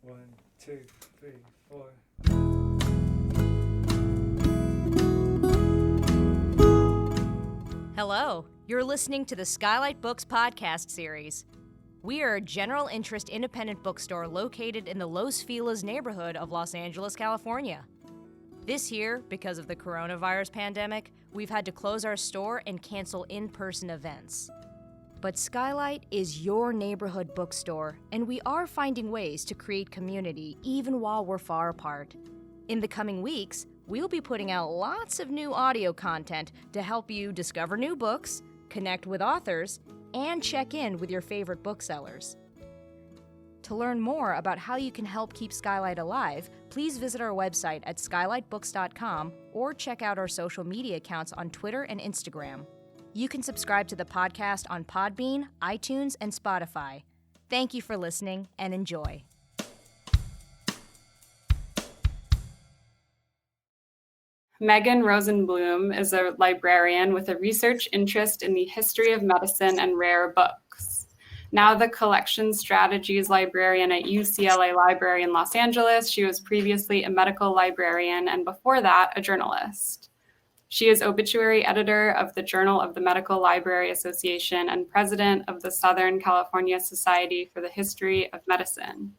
1, 2, 3, 4. Hello, you're listening to the Skylight Books podcast series. We are a general interest independent bookstore located in the Los Feliz neighborhood of Los Angeles, California. This year, because of the coronavirus pandemic, we've had to close our store and cancel in-person events. But Skylight is your neighborhood bookstore, and we are finding ways to create community even while we're far apart. In the coming weeks, we'll be putting out lots of new audio content to help you discover new books, connect with authors, and check in with your favorite booksellers. To learn more about how you can help keep Skylight alive, please visit our website at skylightbooks.com or check out our social media accounts on Twitter and Instagram. You can subscribe to the podcast on Podbean, iTunes, and Spotify. Thank you for listening and enjoy. Megan Rosenbloom is a librarian with a research interest in the history of medicine and rare books. Now the collection strategies librarian at UCLA Library in Los Angeles, she was previously a medical librarian and before that, a journalist. She is obituary editor of the Journal of the Medical Library Association and president of the Southern California Society for the History of Medicine.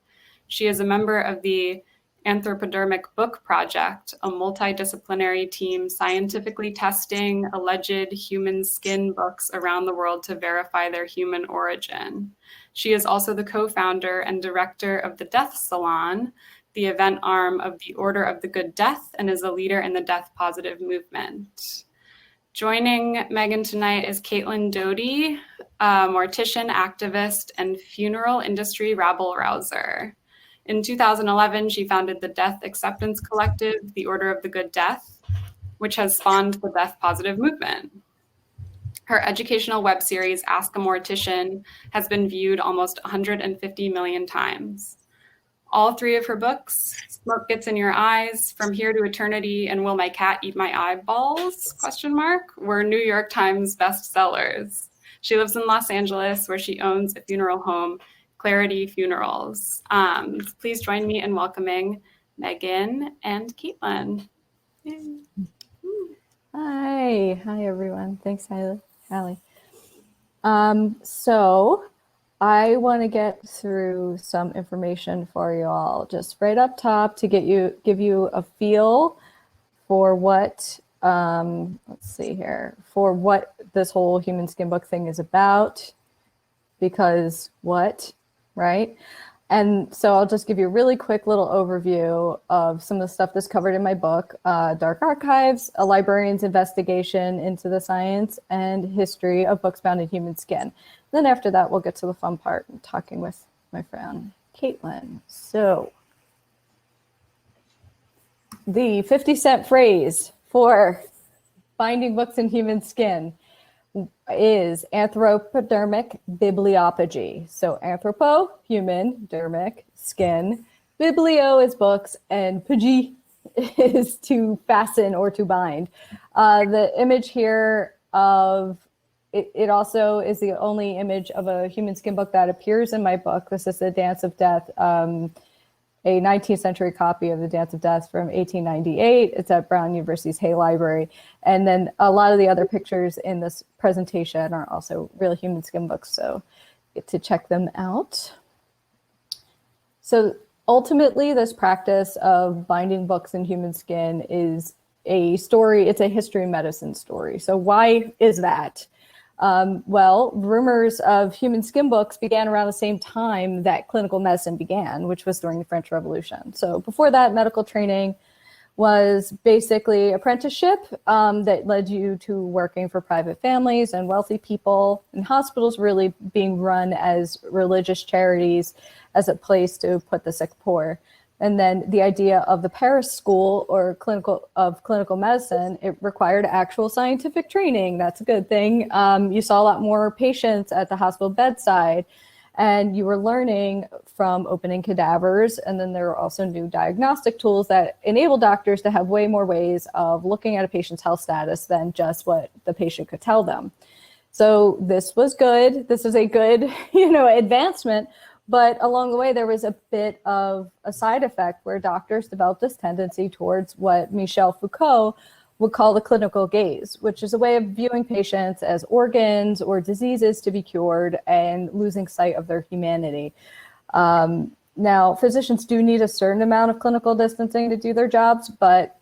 She is a member of the Anthropodermic Book Project, a multidisciplinary team scientifically testing alleged human skin books around the world to verify their human origin. She is also the co-founder and director of the Death Salon, the event arm of the Order of the Good Death, and is a leader in the death positive movement. Joining Megan tonight is Caitlin Doughty, a mortician, activist, and funeral industry rabble-rouser. In 2011, she founded the Death Acceptance Collective, the Order of the Good Death, which has spawned the death positive movement. Her educational web series, Ask a Mortician, has been viewed almost 150 million times. All three of her books, Smoke Gets in Your Eyes, From Here to Eternity, and Will My Cat Eat My Eyeballs, were New York Times bestsellers. She lives in Los Angeles, where she owns a funeral home, Clarity Funerals. Please join me in welcoming Megan and Caitlin. Hi everyone. Thanks, Hallie. So I want to get through some information for you all, just right up top to give you a feel for what for what this whole human skin book thing is about. Because what, right? And so I'll just give you a really quick little overview of some of the stuff that's covered in my book, Dark Archives, a librarian's investigation into the science and history of books bound in human skin. Then after that, we'll get to the fun part, talking with my friend, Caitlin. So the 50-cent phrase for binding books in human skin is anthropodermic bibliopagy. So anthropo, human, dermic, skin, biblio is books, and pagi is to fasten or to bind. The image here of it also is the only image of a human skin book that appears in my book. This is The Dance of Death, a 19th century copy of The Dance of Death from 1898. It's at Brown University's Hay Library. And then a lot of the other pictures in this presentation are also real human skin books, so get to check them out. So ultimately, this practice of binding books in human skin is a story, it's a history medicine story. So why is that? Well, rumors of human skin books began around the same time that clinical medicine began, which was during the French Revolution. So before that, medical training was basically apprenticeship that led you to working for private families and wealthy people, and hospitals really being run as religious charities as a place to put the sick poor. And then the idea of the Paris School or clinical medicine, it required actual scientific training. That's a good thing. You saw a lot more patients at the hospital bedside, and you were learning from opening cadavers. And then there were also new diagnostic tools that enable doctors to have way more ways of looking at a patient's health status than just what the patient could tell them. So this was good. This is a good, advancement. But along the way, there was a bit of a side effect where doctors developed this tendency towards what Michel Foucault would call the clinical gaze, which is a way of viewing patients as organs or diseases to be cured and losing sight of their humanity. Now, physicians do need a certain amount of clinical distancing to do their jobs, but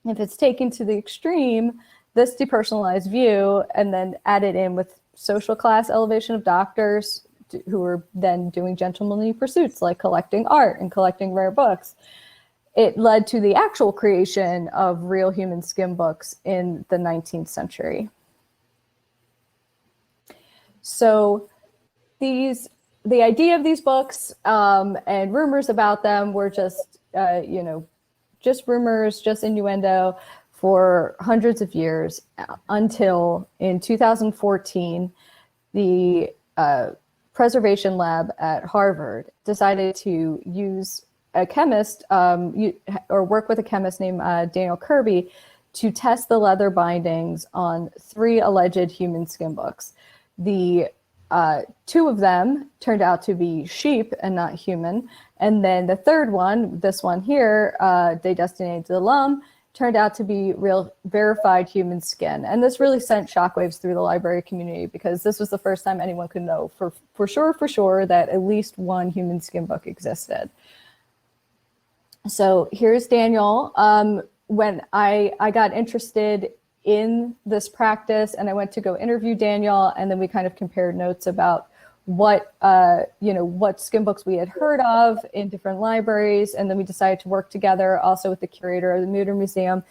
if it's taken to the extreme, this depersonalized view and then added in with social class elevation of doctors who are then doing gentlemanly pursuits like collecting art and collecting rare books, it led to the actual creation of real human skin books in the 19th century. So the idea of these books and rumors about them were just, just rumors, just innuendo for hundreds of years until in 2014, the preservation lab at Harvard decided to use a chemist or work with a chemist named Daniel Kirby to test the leather bindings on 3 alleged human skin books. The 2 of them turned out to be sheep and not human. And then the third one, this one here, De Destinée de l'Homme, turned out to be real verified human skin. And this really sent shockwaves through the library community because this was the first time anyone could know for sure that at least one human skin book existed. So here's Daniel. When I got interested in this practice and I went to go interview Daniel, and then we kind of compared notes about what skin books we had heard of in different libraries. And then we decided to work together also with the curator of the Mutter Museum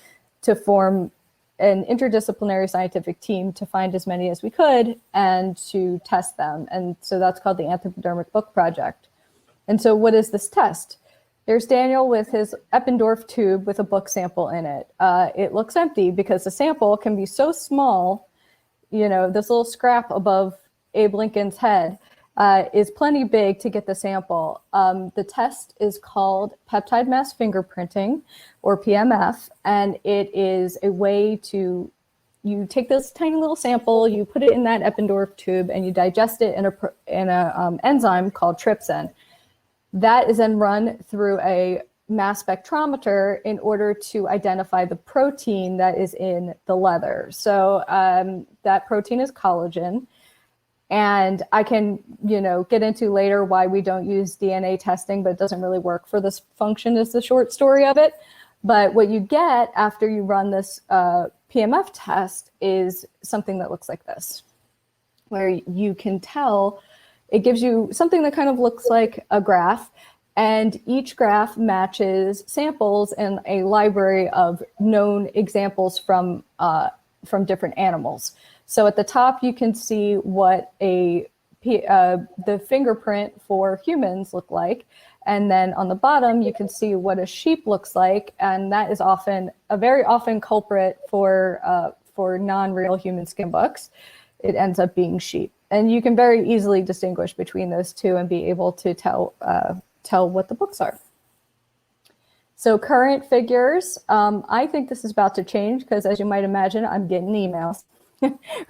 to form an interdisciplinary scientific team to find as many as we could and to test them. And so that's called the Anthropodermic Book Project. And so what is this test? There's Daniel with his Eppendorf tube with a book sample in it. It looks empty because the sample can be so small, this little scrap above Abe Lincoln's head is plenty big to get the sample. The test is called peptide mass fingerprinting, or PMF, and it is a way to, you take this tiny little sample, you put it in that Eppendorf tube, and you digest it in a enzyme called trypsin. That is then run through a mass spectrometer in order to identify the protein that is in the leather. So that protein is collagen. And I can, get into later why we don't use DNA testing, but it doesn't really work for this function is the short story of it. But what you get after you run this PMF test is something that looks like this, where you can tell. It gives you something that kind of looks like a graph, and each graph matches samples in a library of known examples from different animals. So at the top, you can see what the fingerprint for humans look like, and then on the bottom, you can see what a sheep looks like, and that is very often culprit for non-real human skin books. It ends up being sheep. And you can very easily distinguish between those two and be able to tell what the books are. So current figures, I think this is about to change because, as you might imagine, I'm getting emails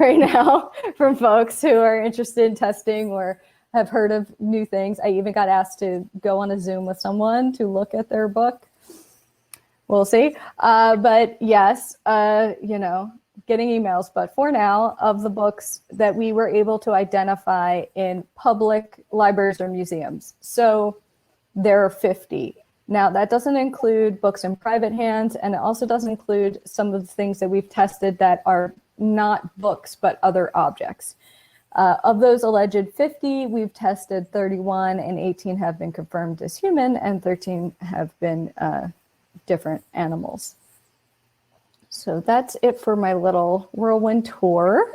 right now from folks who are interested in testing or have heard of new things. I even got asked to go on a Zoom with someone to look at their book. We'll see. But yes, getting emails, but for now, of the books that we were able to identify in public libraries or museums. So there are 50. Now, that doesn't include books in private hands, and it also doesn't include some of the things that we've tested that are not books, but other objects. Of those alleged 50, we've tested 31, and 18 have been confirmed as human, and 13 have been different animals. So that's it for my little whirlwind tour.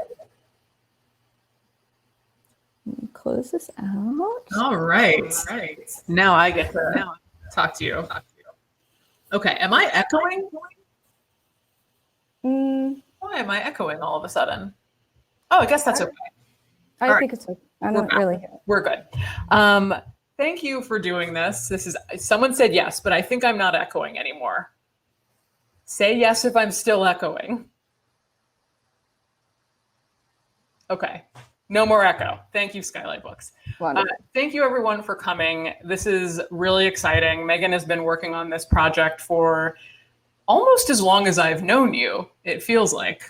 Close this out. All right. Now I get to talk to you. Okay. Am I echoing? Why am I echoing all of a sudden? Oh, I guess that's okay. I think it's okay. I don't really hear it. We're good. Thank you for doing this. Someone said yes, but I think I'm not echoing anymore. Say yes if I'm still echoing. Okay. No more echo. Thank you, Skylight Books. Thank you, everyone, for coming. This is really exciting. Megan has been working on this project for almost as long as I've known you, it feels like.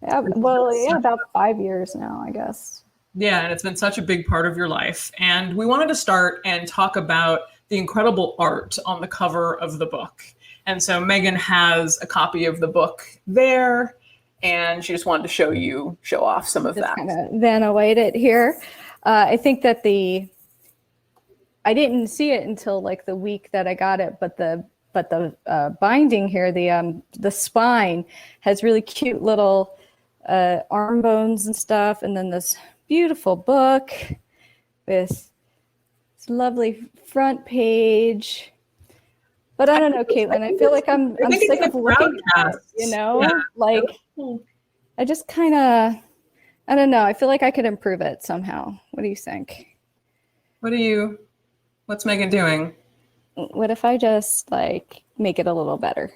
Yeah, well, yeah, about 5 years now, I guess. Yeah, and it's been such a big part of your life. And we wanted to start and talk about the incredible art on the cover of the book. And so Megan has a copy of the book there, and she just wanted to show off some of that. Kind of Vanna White it here. I think that I didn't see it until like the week that I got it, but the binding here, the spine has really cute little arm bones and stuff, and then this beautiful book with this lovely front page. But I don't know, Caitlin. I feel like I'm sick of looking at it, you know? Yeah. Like, I just kind of, I don't know. I feel like I could improve it somehow. What do you think? What's Megan doing? What if I just like make it a little better?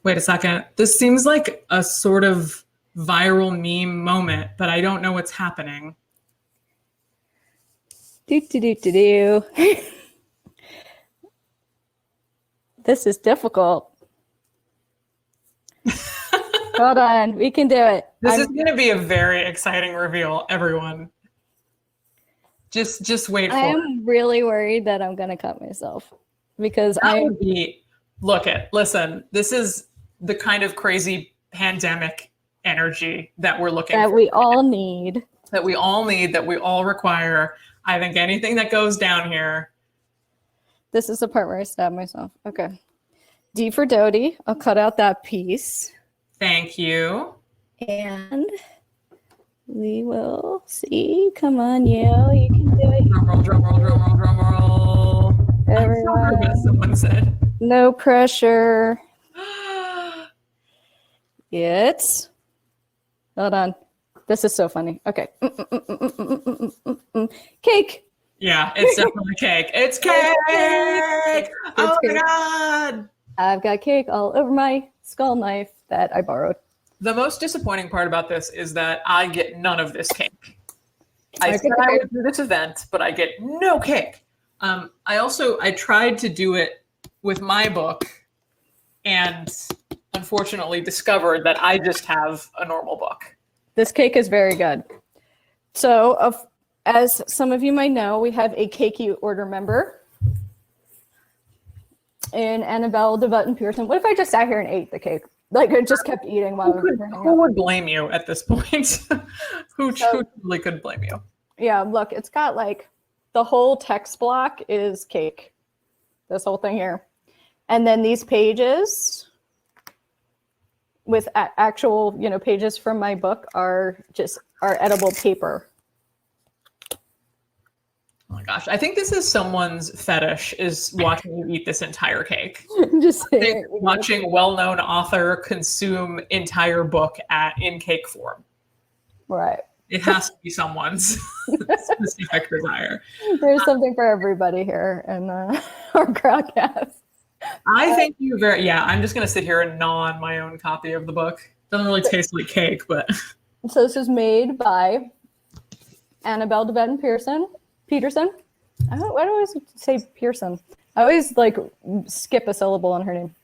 Wait a second. This seems like a sort of viral meme moment, but I don't know what's happening. Do. This is difficult. Hold on, we can do it. This is going to be a very exciting reveal, everyone. Just wait for it. I'm really worried that I'm going to cut myself because listen, this is the kind of crazy pandemic energy that we're looking for. That we all need, that we all require. I think anything that goes down here. This is the part where I stab myself. Okay. D for Doughty. I'll cut out that piece. Thank you. And we will see. Come on, Yale. You can do it. Drum roll. Everyone. As someone said. No pressure. Hold on. This is so funny. Okay. Cake. Yeah, it's definitely cake. It's cake! Oh my God! I've got cake all over my skull knife that I borrowed. The most disappointing part about this is that I get none of this cake. I said I would do this event, but I get no cake. I tried to do it with my book and unfortunately discovered that I just have a normal book. This cake is very good. So, as some of you might know, we have a Cakey Order member in Annabelle DeButton Pearson. What if I just sat here and ate the cake? Like, I just kept eating while we were Who would blame you at this point? Who truly could blame you? Yeah, look, it's got like the whole text block is cake. This whole thing here. And then these pages with actual, pages from my book are edible paper. Oh my gosh. I think this is someone's fetish, is watching you eat this entire cake. Just watching well-known author consume entire book in cake form. Right. It has to be someone's specific desire. There's something for everybody here in our CROWDCAST. I thank you I'm just going to sit here and gnaw on my own copy of the book. Doesn't really taste like cake, but. So this is made by Annabelle DeButton Peterson. Why do I always say Pearson? I always skip a syllable on her name.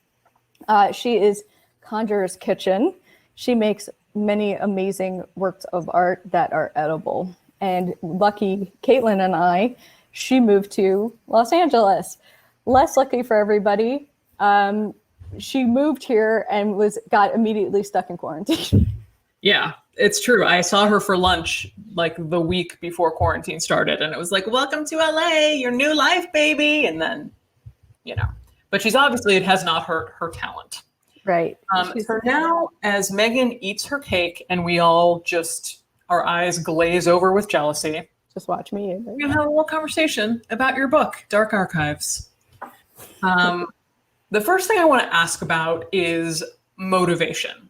She is Conjurer's Kitchen. She makes many amazing works of art that are edible. And lucky Caitlin and I, she moved to Los Angeles. Less lucky for everybody. She moved here and got immediately stuck in quarantine. Yeah, it's true. I saw her for lunch the week before quarantine started, and it was like, welcome to LA, your new life, baby. And then, but it has not hurt her talent. Right. So now, as Megan eats her cake and we all our eyes glaze over with jealousy. Just watch me. We're going to have a little conversation about your book, Dark Archives. The first thing I want to ask about is motivation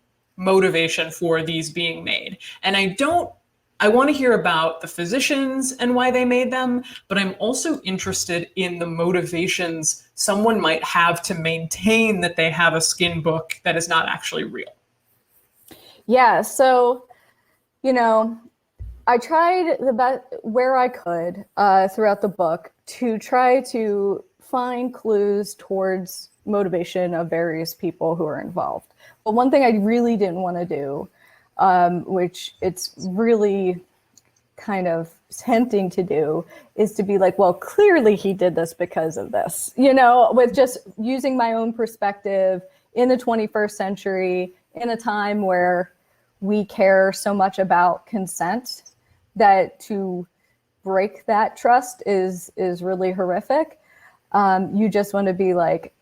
for these being made. And I want to hear about the physicians and why they made them, but I'm also interested in the motivations someone might have to maintain that they have a skin book that is not actually real. Yeah. So, I tried the best where I could throughout the book to try to find clues towards motivation of various people who are involved. But one thing I really didn't want to do, which it's really kind of tempting to do, is to be like, well, clearly he did this because of this, with just using my own perspective in the 21st century, in a time where we care so much about consent that to break that trust is really horrific. You just want to be like,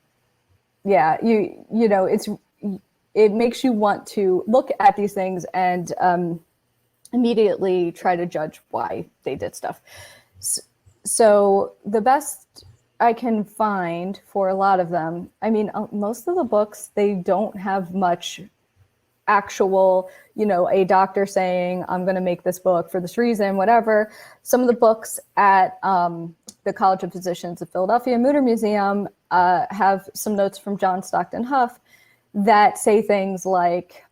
yeah, it makes you want to look at these things and immediately try to judge why they did stuff. So the best I can find for a lot of them, I mean, most of the books, they don't have much actual, a doctor saying, I'm going to make this book for this reason, whatever. Some of the books at the College of Physicians of Philadelphia Mutter Museum have some notes from John Stockton Huff that say things like,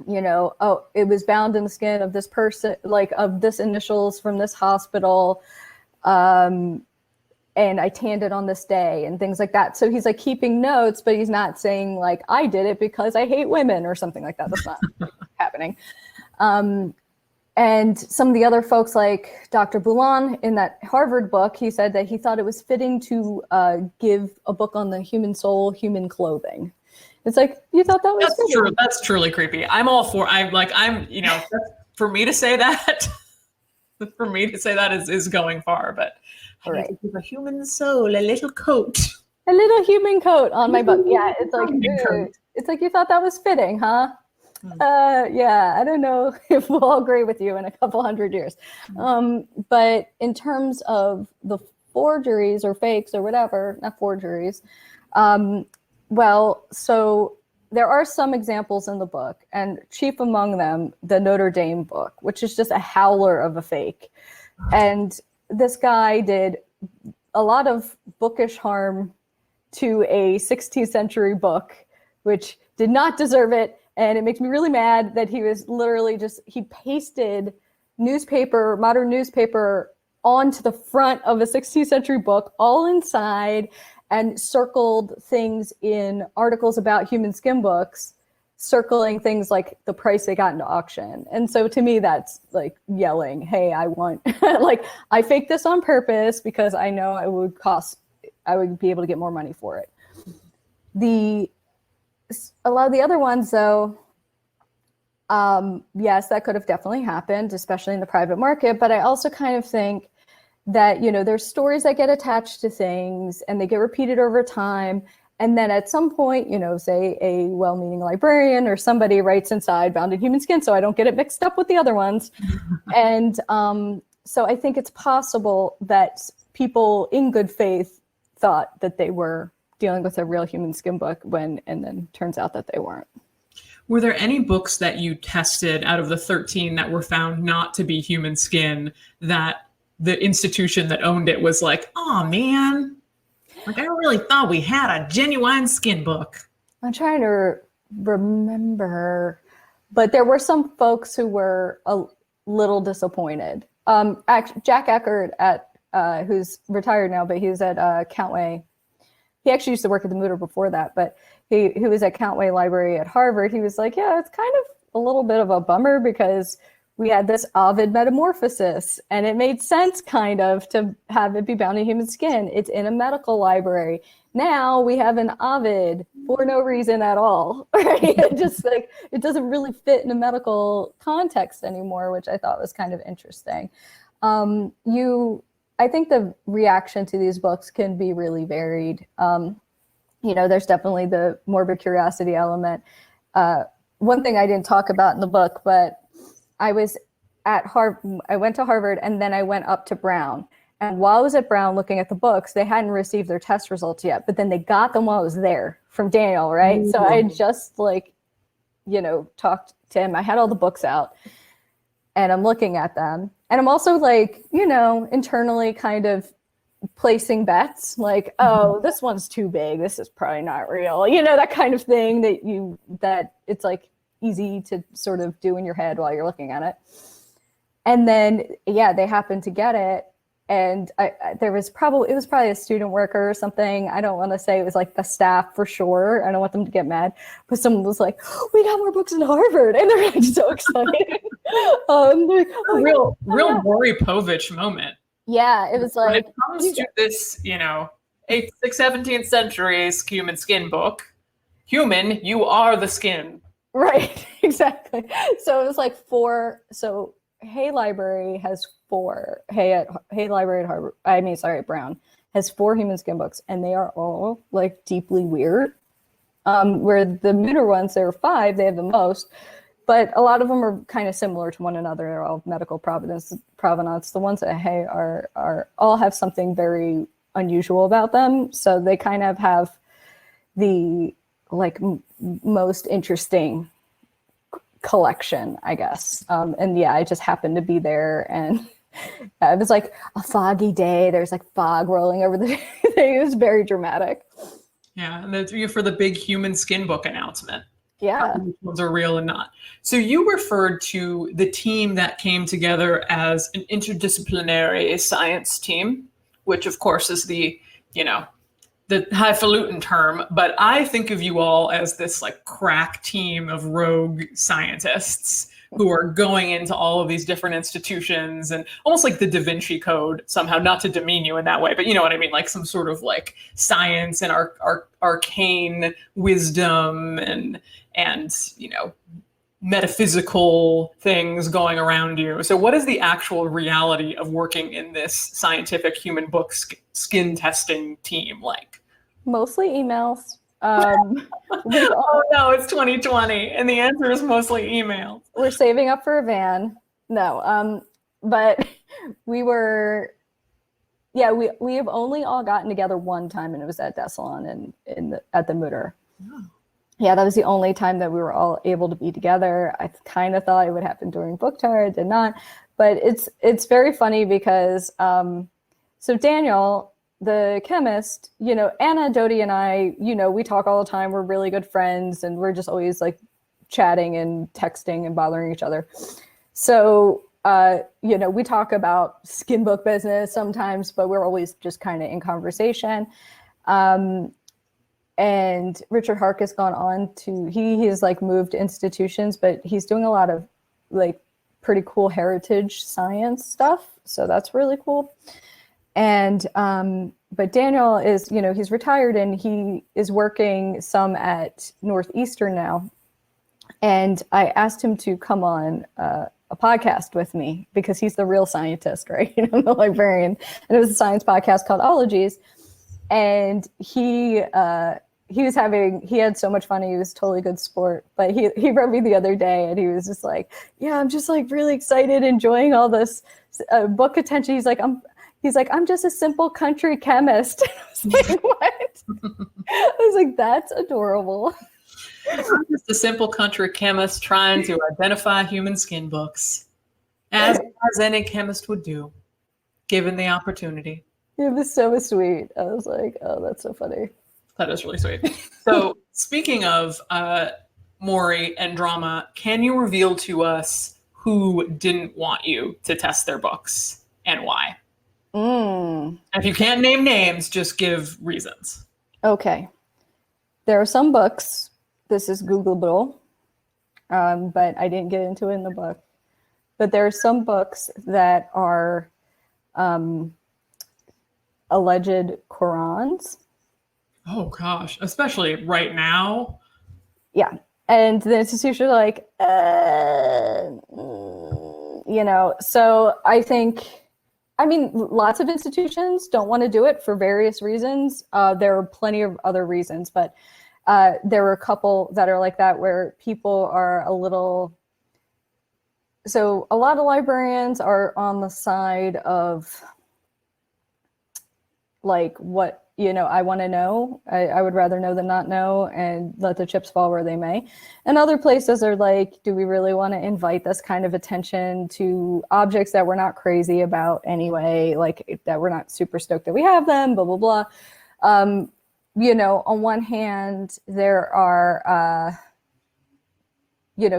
oh, it was bound in the skin of this person, like of this initials from this hospital, and I tanned it on this day and things like that. So he's like keeping notes, but he's not saying like, I did it because I hate women or something like that. That's not happening. And some of the other folks like Dr. Boulon in that Harvard book, he said that he thought it was fitting to give a book on the human soul, human clothing. It's like, you thought that was that's true. That's truly creepy. I'm all for, for me to say that, is going far, but all right. Give a human soul, a little coat. A little human coat on my book. Yeah, it's like, it's like, you thought that was fitting, huh? Yeah, I don't know if we'll all agree with you in a couple hundred years. But in terms of the forgeries or fakes or whatever, not forgeries, well, so there are some examples in the book, and chief among them, the Notre Dame book, which is just a howler of a fake. And this guy did a lot of bookish harm to a 16th century book, which did not deserve it. And it makes me really mad that he was literally he pasted modern newspaper onto the front of a 16th century book, all inside, and circled things in articles about human skin books, circling things like the price they got into auction. And so to me, that's like yelling, hey, I want, like, I faked this on purpose because I know I would be able to get more money for it. A lot of the other ones, though, yes, that could have definitely happened, especially in the private market. But I also kind of think that, there's stories that get attached to things and they get repeated over time. And then at some point, say a well-meaning librarian or somebody writes inside bound in human skin, so I don't get it mixed up with the other ones. And so I think it's possible that people in good faith thought that they were dealing with a real human skin book and then turns out that they weren't. Were there any books that you tested out of the 13 that were found not to be human skin that the institution that owned it was like, oh man, like I really thought we had a genuine skin book? I'm trying to remember, but there were some folks who were a little disappointed. Jack Eckert who's retired now, but he was at Countway. He actually used to work at the Mutter before that, but he was at Countway Library at Harvard. He was like, yeah, it's kind of a little bit of a bummer because we had this Ovid metamorphosis and it made sense kind of to have it be bound in human skin. It's in a medical library. Now we have an Ovid for no reason at all, right? It just like, it doesn't really fit in a medical context anymore, which I thought was kind of interesting. I think the reaction to these books can be really varied. There's definitely the morbid curiosity element. One thing I didn't talk about in the book, but I was at Harvard. I went to Harvard and then I went up to Brown. And while I was at Brown looking at the books, they hadn't received their test results yet, but then they got them while I was there from Daniel, right? Mm-hmm. So I just talked to him. I had all the books out and I'm looking at them. And I'm also like, internally kind of placing bets like, oh, this one's too big. This is probably not real. That kind of thing that it's like easy to sort of do in your head while you're looking at it. And then, yeah, they happened to get it. And it was probably a student worker or something. I don't want to say it was like the staff for sure. I don't want them to get mad. But someone was like, oh, we got more books in Harvard. And they're like so excited. Like, real Maury Povich moment. Yeah, it was like. When it comes to this, 8th, 6th, 17th century's human skin book, human, you are the skin. Right, exactly. So it was like 4. So Hay Library has 4. Hay Library at Harvard. Brown has 4 human skin books, and they are all like deeply weird. Where the Mutter ones, there are 5. They have the most, but a lot of them are kind of similar to one another. They're all medical provenance. The ones at Hay are all have something very unusual about them. So they kind of have the most interesting collection, I guess. And yeah, I just happened to be there, and it was like a foggy day. There's like fog rolling over the thing. It was very dramatic. Yeah, and that's for the big human skin book announcement. Yeah. Which ones are real and not. So you referred to the team that came together as an interdisciplinary science team, which of course is the highfalutin term, but I think of you all as this like crack team of rogue scientists who are going into all of these different institutions, and almost like the Da Vinci Code somehow, not to demean you in that way, but you know what I mean? Like some sort of like science and arcane wisdom and metaphysical things going around you. So what is the actual reality of working in this scientific human book skin testing team like? Mostly emails. Oh no, it's 2020, and the answer is mostly emails. We're saving up for a van. No, but we have only all gotten together one time, and it was at Death Salon at the Mutter. Oh. Yeah, that was the only time that we were all able to be together. I kind of thought it would happen during book tour. It did not. But it's very funny because so Daniel, the chemist, Anna Doughty and I, we talk all the time. We're really good friends, and we're just always like chatting and texting and bothering each other. So, we talk about skin book business sometimes, but we're always just kind of in conversation. And Richard Hark has gone on to, he's like moved institutions, but he's doing a lot of like pretty cool heritage science stuff. So that's really cool. And, but Daniel is, he's retired, and he is working some at Northeastern now. And I asked him to come on a podcast with me because he's the real scientist, right? I'm the librarian. And it was a science podcast called Ologies. And he had so much fun. He was totally good sport, but he wrote me the other day, and he was just like, yeah, I'm just like really excited, enjoying all this book attention. He's like, I'm just a simple country chemist. I was like, what? I was like, that's adorable. I'm just a simple country chemist trying to identify human skin books, as any chemist would do, given the opportunity. It was so sweet. I was like, oh, that's so funny. That is really sweet. So speaking of Maury and drama, can you reveal to us who didn't want you to test their books and why? If you can't name names, just give reasons. Okay. There are some books, this is Googleable, but I didn't get into it in the book. But there are some books that are alleged Qurans. Oh gosh, especially right now. Yeah. And the institution are like, so I mean, lots of institutions don't want to do it for various reasons. There are plenty of other reasons, but there were a couple that are like that where people are so a lot of librarians are on the side of like what, I want to know. I would rather know than not know, and let the chips fall where they may. And other places are like, do we really want to invite this kind of attention to objects that we're not crazy about anyway, like that we're not super stoked that we have them, blah, blah, blah. On one hand, there are,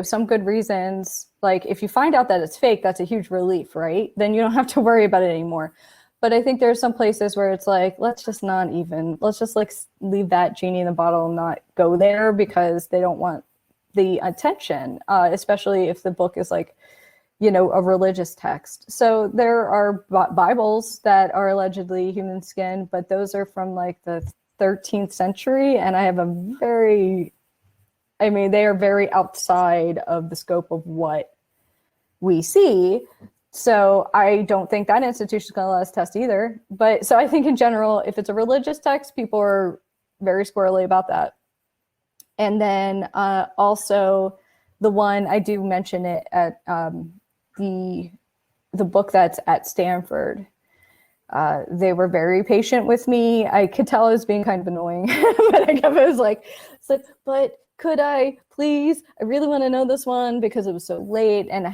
some good reasons. Like if you find out that it's fake, that's a huge relief, right? Then you don't have to worry about it anymore. But I think there's some places where it's like, let's just like leave that genie in the bottle and not go there because they don't want the attention, especially if the book is like, a religious text. So there are Bibles that are allegedly human skin, but those are from like the 13th century. And I have they are very outside of the scope of what we see. So I don't think that institution is going to let us test either. But so I think in general, if it's a religious text, people are very squirrely about that. And then also the one, I do mention it at the book that's at Stanford. They were very patient with me. I could tell I was being kind of annoying, but I was like, but could I please? I really want to know this one because it was so late, and it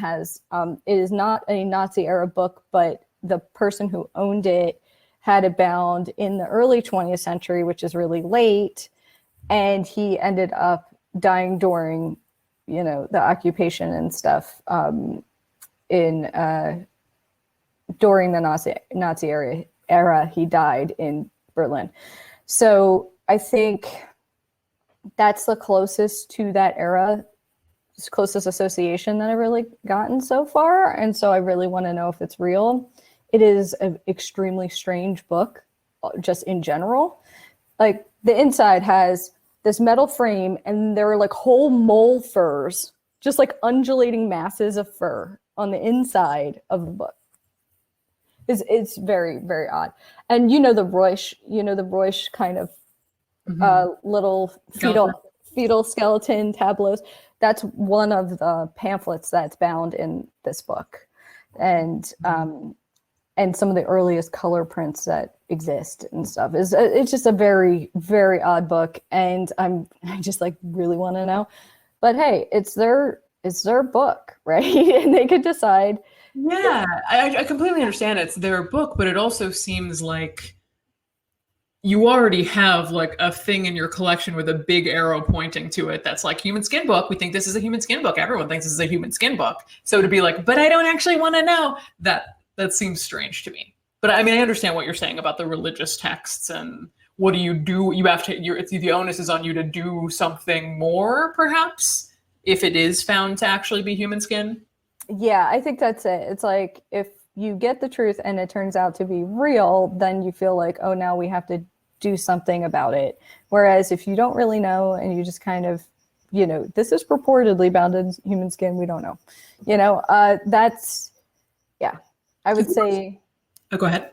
is not a Nazi era book, but the person who owned it had it bound in the early 20th century, which is really late, and he ended up dying during, the occupation and stuff during the Nazi era. He died in Berlin. So I think that's the closest to that era, closest association that I've really gotten so far. And so I really want to know if it's real. It is an extremely strange book, just in general. Like the inside has this metal frame and there are like whole mole furs, just like undulating masses of fur on the inside of the book. It's very, very odd. And the Reusch kind of little fetal skeleton tableaus. That's one of the pamphlets that's bound in this book, and some of the earliest color prints that exist and stuff. It's just a very, very odd book, and I just like really want to know. But hey, it's their book, right? And they could decide. Yeah, I completely understand it's their book, but it also seems like you already have like a thing in your collection with a big arrow pointing to it that's like human skin book. We think this is a human skin book. Everyone thinks this is a human skin book. So to be like, but I don't actually want to know, that seems strange to me. But I mean, I understand what you're saying about the religious texts and what do? You have to, the onus is on you to do something more, perhaps, if it is found to actually be human skin. Yeah, I think that's it. It's like if you get the truth and it turns out to be real, then you feel like, oh, now we have to do something about it. Whereas if you don't really know and you just kind of, this is purportedly bound in human skin, we don't know. That's, yeah, I would say. Oh, go ahead.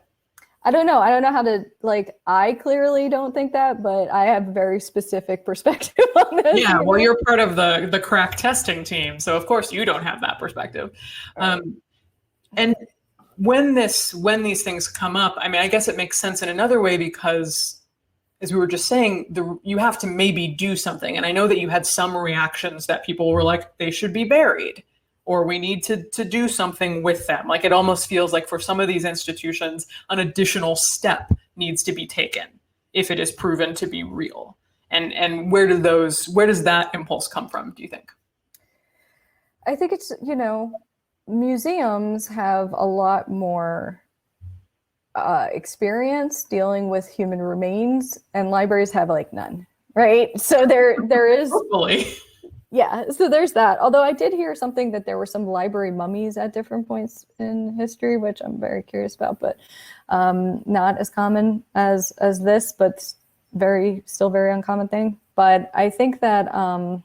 I don't know how to, like, I clearly don't think that, but I have a very specific perspective on this. Yeah, well, you're part of the crack testing team, so of course you don't have that perspective. And when these things come up, I mean, I guess it makes sense in another way because, as we were just saying, you have to maybe do something. And I know that you had some reactions that people were like, they should be buried, or we need to do something with them. Like it almost feels like for some of these institutions, an additional step needs to be taken if it is proven to be real. And where does that impulse come from, do you think? I think it's, museums have a lot more experience dealing with human remains, and libraries have like none, right? So there is hopefully. Yeah, so there's that. Although I did hear something that there were some library mummies at different points in history, which I'm very curious about, but not as common as this, but still very uncommon thing. But I think that I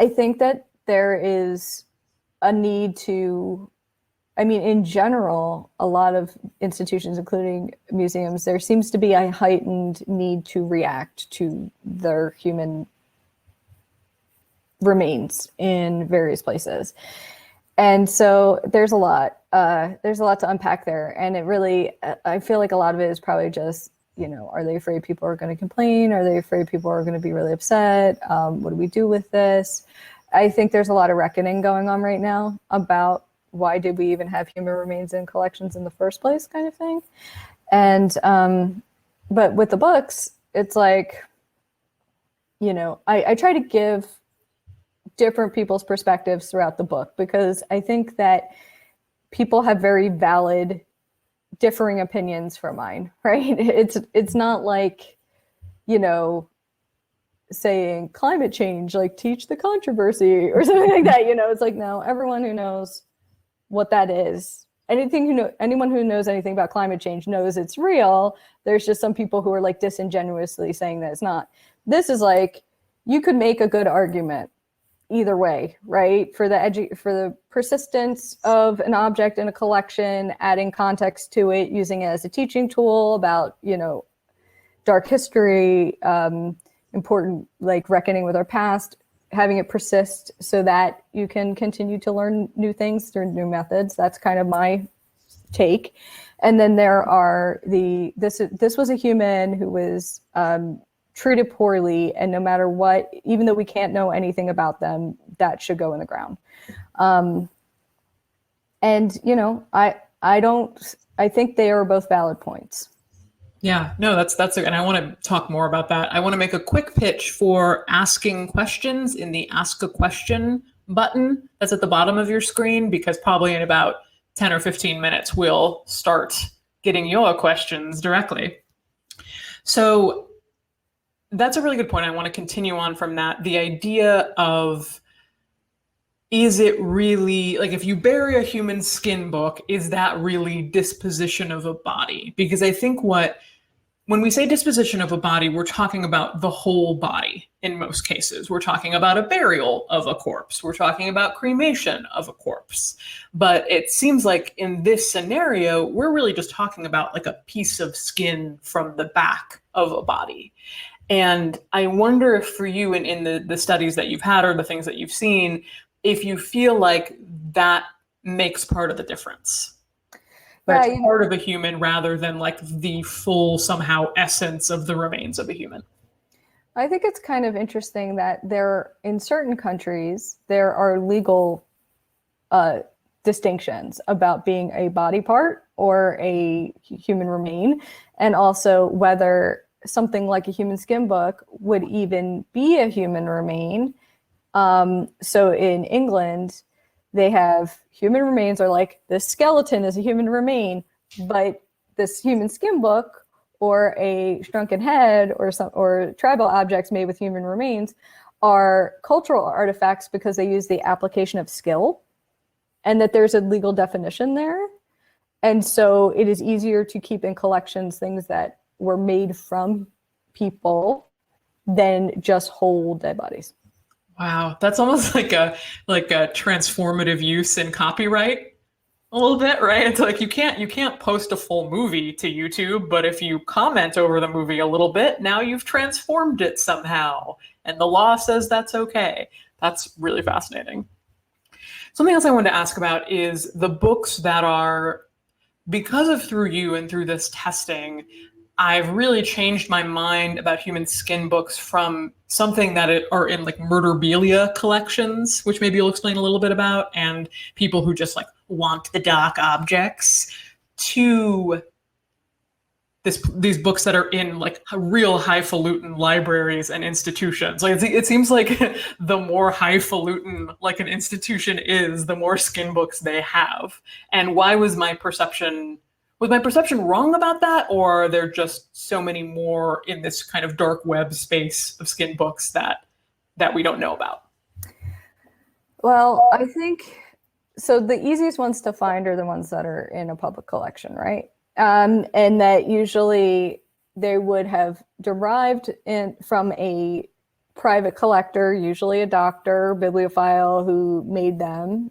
think that there is a need to, I mean, in general, a lot of institutions, including museums, there seems to be a heightened need to react to their human remains in various places. And so there's a lot to unpack there. And it really, I feel like a lot of it is probably just, are they afraid people are going to complain? Are they afraid people are going to be really upset? What do we do with this? I think there's a lot of reckoning going on right now about why did we even have human remains in collections in the first place, kind of thing. And, but with the books, it's like, I try to give different people's perspectives throughout the book, because I think that people have very valid differing opinions from mine, right? It's not like, saying climate change, like teach the controversy or something like that. It's like, no, everyone who knows what that is, anyone who knows anything about climate change knows it's real. There's just some people who are like disingenuously saying that it's not. This is like, you could make a good argument either way, right? For the persistence of an object in a collection, adding context to it, using it as a teaching tool about, dark history, important, like reckoning with our past, having it persist so that you can continue to learn new things through new methods. That's kind of my take. And then there are this was a human who was treated poorly, and no matter what, even though we can't know anything about them, that should go in the ground. I think they are both valid points. Yeah, no, that's and I want to talk more about that. I want to make a quick pitch for asking questions in the Ask a Question button that's at the bottom of your screen, because probably in about 10 or 15 minutes, we'll start getting your questions directly. So that's a really good point. I want to continue on from that. The idea of, is it really, like, if you bury a human skin book, is that really disposition of a body? Because I think when we say disposition of a body, we're talking about the whole body in most cases. We're talking about a burial of a corpse. We're talking about cremation of a corpse. But it seems like in this scenario, we're really just talking about like a piece of skin from the back of a body. And I wonder if for you in the studies that you've had or the things that you've seen, if you feel like that makes part of the difference. That's part of a human rather than like the full somehow essence of the remains of a human. I think it's kind of interesting that in certain countries, there are legal distinctions about being a body part or a human remain, and also whether something like a human skin book would even be a human remain. So in England, they have human remains are like, this skeleton is a human remain, but this human skin book or a shrunken head or tribal objects made with human remains are cultural artifacts because they use the application of skill, and that there's a legal definition there. And so it is easier to keep in collections things that were made from people than just whole dead bodies. Wow, that's almost like a transformative use in copyright a little bit, right? It's like you can't post a full movie to YouTube, but if you comment over the movie a little bit, now you've transformed it somehow, and the law says that's okay. That's really fascinating. Something else I wanted to ask about is the books that are, because of through you and through this testing, I've really changed my mind about human skin books from something that are in like murderabilia collections, which maybe you'll explain a little bit about, and people who just like want the dark objects, to these books that are in like real highfalutin libraries and institutions. Like it seems like the more highfalutin like an institution is, the more skin books they have. And why was my perception wrong about that, or are there just so many more in this kind of dark web space of skin books that we don't know about? Well, I think so. The easiest ones to find are the ones that are in a public collection, right? And that usually they would have derived from a private collector, usually a doctor, bibliophile who made them,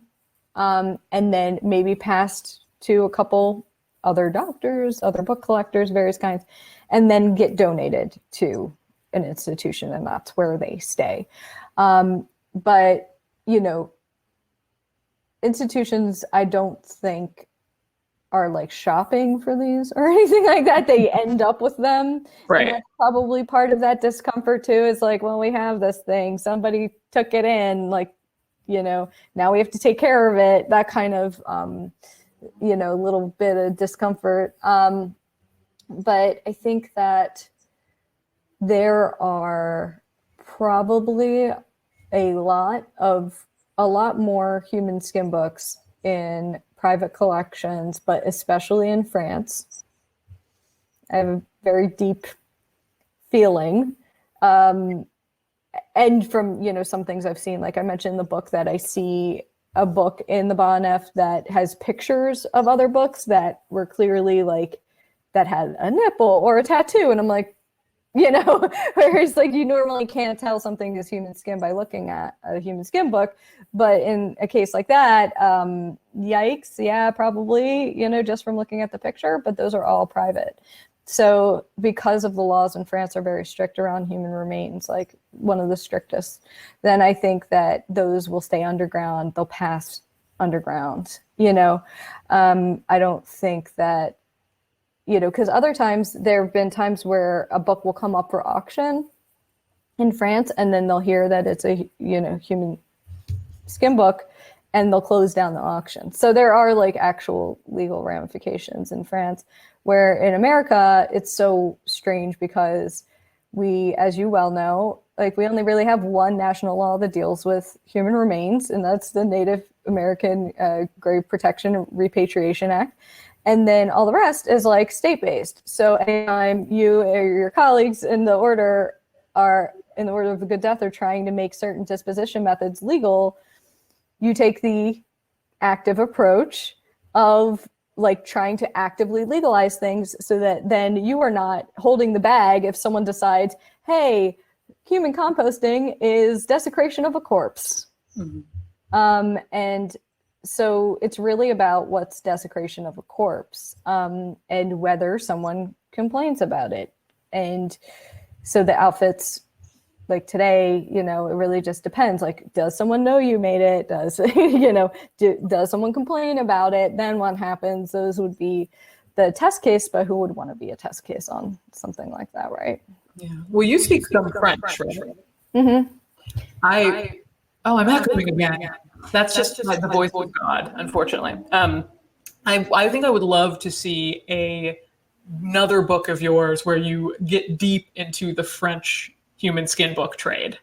and then maybe passed to a couple other doctors, other book collectors, various kinds, and then get donated to an institution, and that's where they stay. But, institutions, I don't think are like shopping for these or anything like that. They end up with them. Right. And that's probably part of that discomfort too, is like, well, we have this thing, somebody took it in, like, now we have to take care of it, that kind of, little bit of discomfort. But I think that there are probably a lot more human skin books in private collections, but especially in France. I have a very deep feeling. And from, some things I've seen, like I mentioned in the book, that I see a book in the Bonf that has pictures of other books that were clearly like, that had a nipple or a tattoo. And I'm like, whereas like you normally can't tell something is human skin by looking at a human skin book. But in a case like that, yikes, yeah, probably, just from looking at the picture, but those are all private. So because of the laws in France are very strict around human remains, like one of the strictest, then I think that those will stay underground. They'll pass underground, I don't think that, because other times there have been times where a book will come up for auction in France, and then they'll hear that it's a, human skin book, and they'll close down the auction. So there are like actual legal ramifications in France, where in America, it's so strange because we, as you well know, like we only really have one national law that deals with human remains, and that's the Native American Grave Protection and Repatriation Act. And then all the rest is like state-based. So anytime you or your colleagues in the order of the good death are trying to make certain disposition methods legal, you take the active approach of like trying to actively legalize things so that then you are not holding the bag if someone decides, hey, human composting is desecration of a corpse. Mm-hmm. And so it's really about what's desecration of a corpse, and whether someone complains about it. And so the outfits, like today, it really just depends. Like, does someone know you made it? Does, does someone complain about it? Then what happens? Those would be the test case, but who would want to be a test case on something like that, right? Yeah. Well, you speak some French, right? Mm-hmm. I'm echoing again. That's just like the voice of God, unfortunately. I think I would love to see another book of yours where you get deep into the French human skin book trade.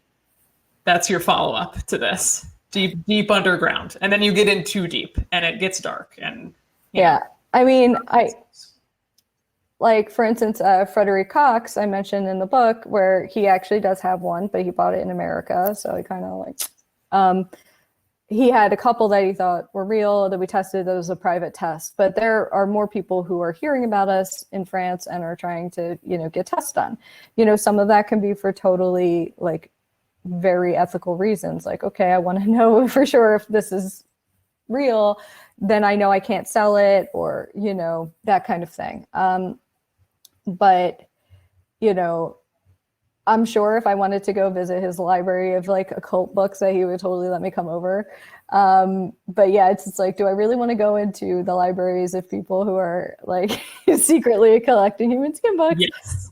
That's your follow-up to this. Deep underground. And then you get in too deep and it gets dark. And yeah. I mean, like, for instance, Frederick Cox, I mentioned in the book, where he actually does have one, but he bought it in America. So he kind of like, he had a couple that he thought were real that we tested. That was a private test. But there are more people who are hearing about us in France and are trying to, get tests done. Some of that can be for totally like very ethical reasons. Like, okay, I want to know for sure if this is real, then I know I can't sell it, or, that kind of thing. But, I'm sure if I wanted to go visit his library of like occult books that he would totally let me come over. But yeah, it's like, do I really want to go into the libraries of people who are like secretly collecting human skin books?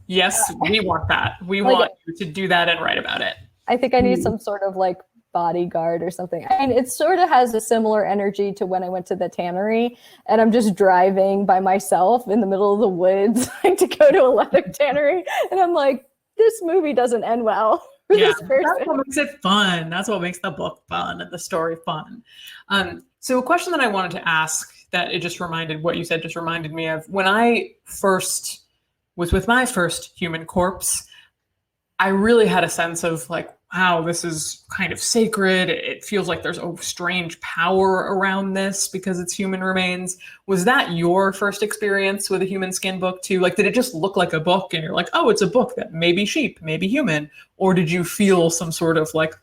Yes, we want that. We want you to do that and write about it. I think I need some sort of like bodyguard or something. I mean, it sort of has a similar energy to when I went to the tannery and I'm just driving by myself in the middle of the woods like to go to a leather tannery. And I'm like, this movie doesn't end well for this person. That's what makes it fun. That's what makes the book fun and the story fun. So a question that I wanted to ask that it just reminded, what you said just reminded me of, when I first was with my first human corpse, I really had a sense of like, wow, this is kind of sacred. It feels like there's a strange power around this because it's human remains. Was that your first experience with a human skin book too? Like, did it just look like a book and you're like, oh, it's a book that may be sheep, maybe human? Or did you feel some sort of like,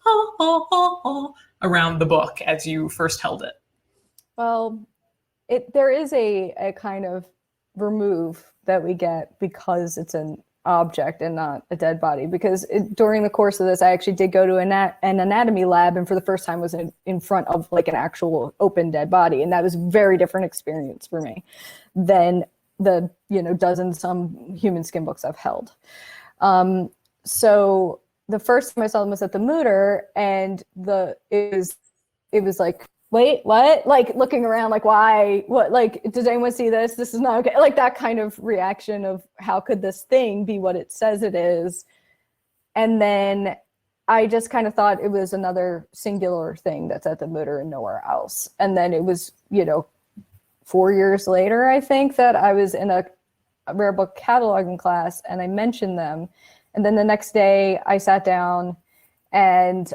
around the book as you first held it? Well, there is a kind of remove that we get because it's an object and not a dead body, because during the course of this I actually did go to an anatomy lab, and for the first time was in front of like an actual open dead body, and that was a very different experience for me than the dozen some human skin books I've held. So the first time I saw them was at the Mooter, and it was like, wait, what? Like looking around, like, why? What? Like, does anyone see this? This is not okay. Like that kind of reaction of how could this thing be what it says it is? And then I just kind of thought it was another singular thing that's at the Mutter and nowhere else. And then it was, 4 years later, I think, that I was in a rare book cataloging class and I mentioned them. And then the next day I sat down and,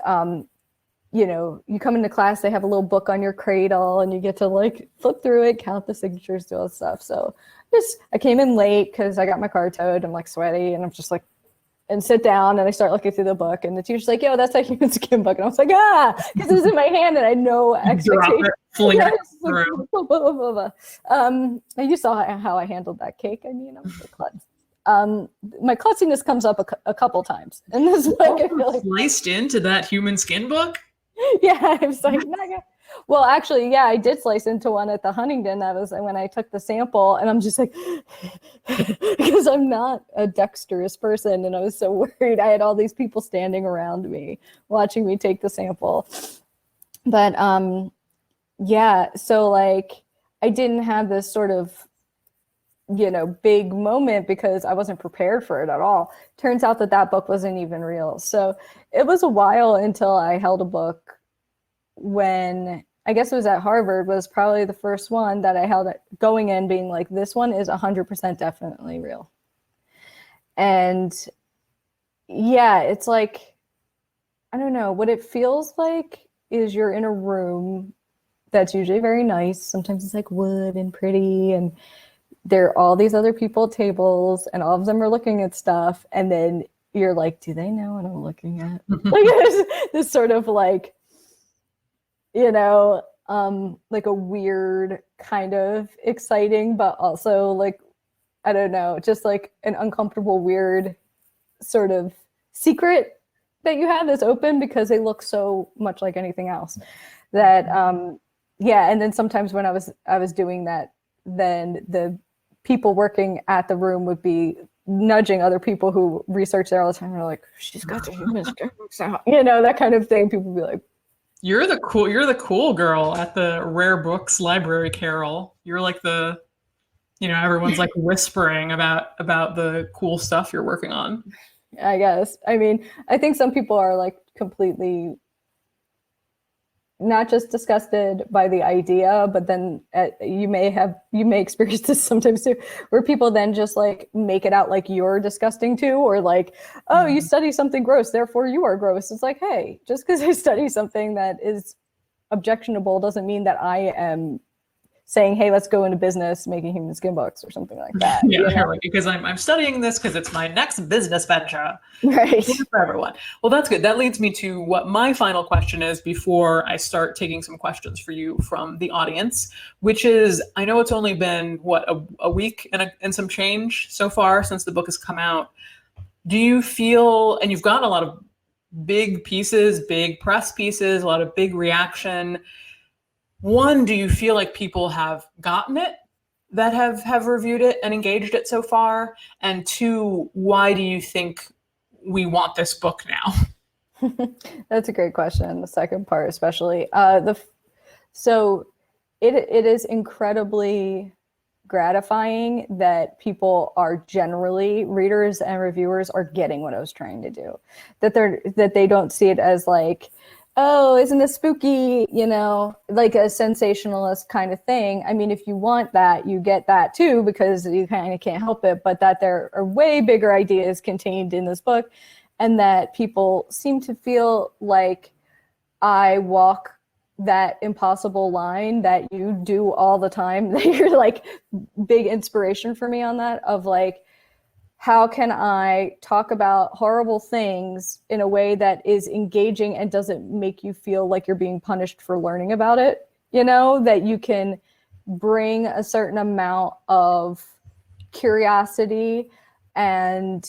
you come into class, they have a little book on your cradle and you get to like flip through it, count the signatures, do all this stuff. So I came in late because I got my car towed. I'm like sweaty and I'm just like, and sit down and I start looking through the book and the teacher's like, yo, that's a human skin book. And I was like, because it was in my hand and I had no expectation. And you saw how I handled that cake. I mean, I was like, klutz. My klutziness comes up a couple times. And this book, I feel like sliced into that human skin book? Yeah, I was like, well, actually, yeah, I did slice into one at the Huntington. That was when I took the sample, and I'm just like, because I'm not a dexterous person, and I was so worried. I had all these people standing around me, watching me take the sample. But yeah, so like, I didn't have this sort of, big moment because I wasn't prepared for it at all. Turns out that book wasn't even real. So it was a while until I held a book when I guess it was at Harvard, was probably the first one that I held going in being like, this one is 100% definitely real. And yeah, it's like, I don't know, what it feels like is you're in a room that's usually very nice. Sometimes it's like wood and pretty, and there are all these other people at tables and all of them are looking at stuff. And then you're like, do they know what I'm looking at? Like this sort of like, like a weird kind of exciting, but also like, I don't know, just like an uncomfortable, weird sort of secret that you have that's open because they look so much like anything else that, yeah. And then sometimes when I was doing that, then the people working at the room would be nudging other people who research there all the time. They're like, she's got the human skin books out, that kind of thing. People be like, you're the cool girl at the Rare Books Library, Carol. You're like the, everyone's like whispering about the cool stuff you're working on. I guess. I mean, I think some people are like completely not just disgusted by the idea, but then you may experience this sometimes too, where people then just like make it out like you're disgusting too, or like, oh, you study something gross, therefore you are gross. It's like, hey, just because I study something that is objectionable doesn't mean that I am saying, hey, let's go into business making human skin books or something like that. Yeah, right, because I'm studying this because it's my next business venture. Right. For everyone. Well, that's good. That leads me to what my final question is before I start taking some questions for you from the audience, which is, I know it's only been, a week and some change so far since the book has come out. Do you feel, and you've gotten a lot of big pieces, big press pieces, a lot of big reaction. One, do you feel like people have gotten it that have reviewed it and engaged it so far? And two, why do you think we want this book now? That's a great question. The second part, especially. So it is incredibly gratifying that people are generally, readers and reviewers are getting what I was trying to do. That they don't see it as like, oh, isn't this spooky, like a sensationalist kind of thing. I mean, if you want that, you get that too, because you kind of can't help it, but that there are way bigger ideas contained in this book, and that people seem to feel like I walk that impossible line that you do all the time, that you're like big inspiration for me on that, of like, how can I talk about horrible things in a way that is engaging and doesn't make you feel like you're being punished for learning about it? That you can bring a certain amount of curiosity and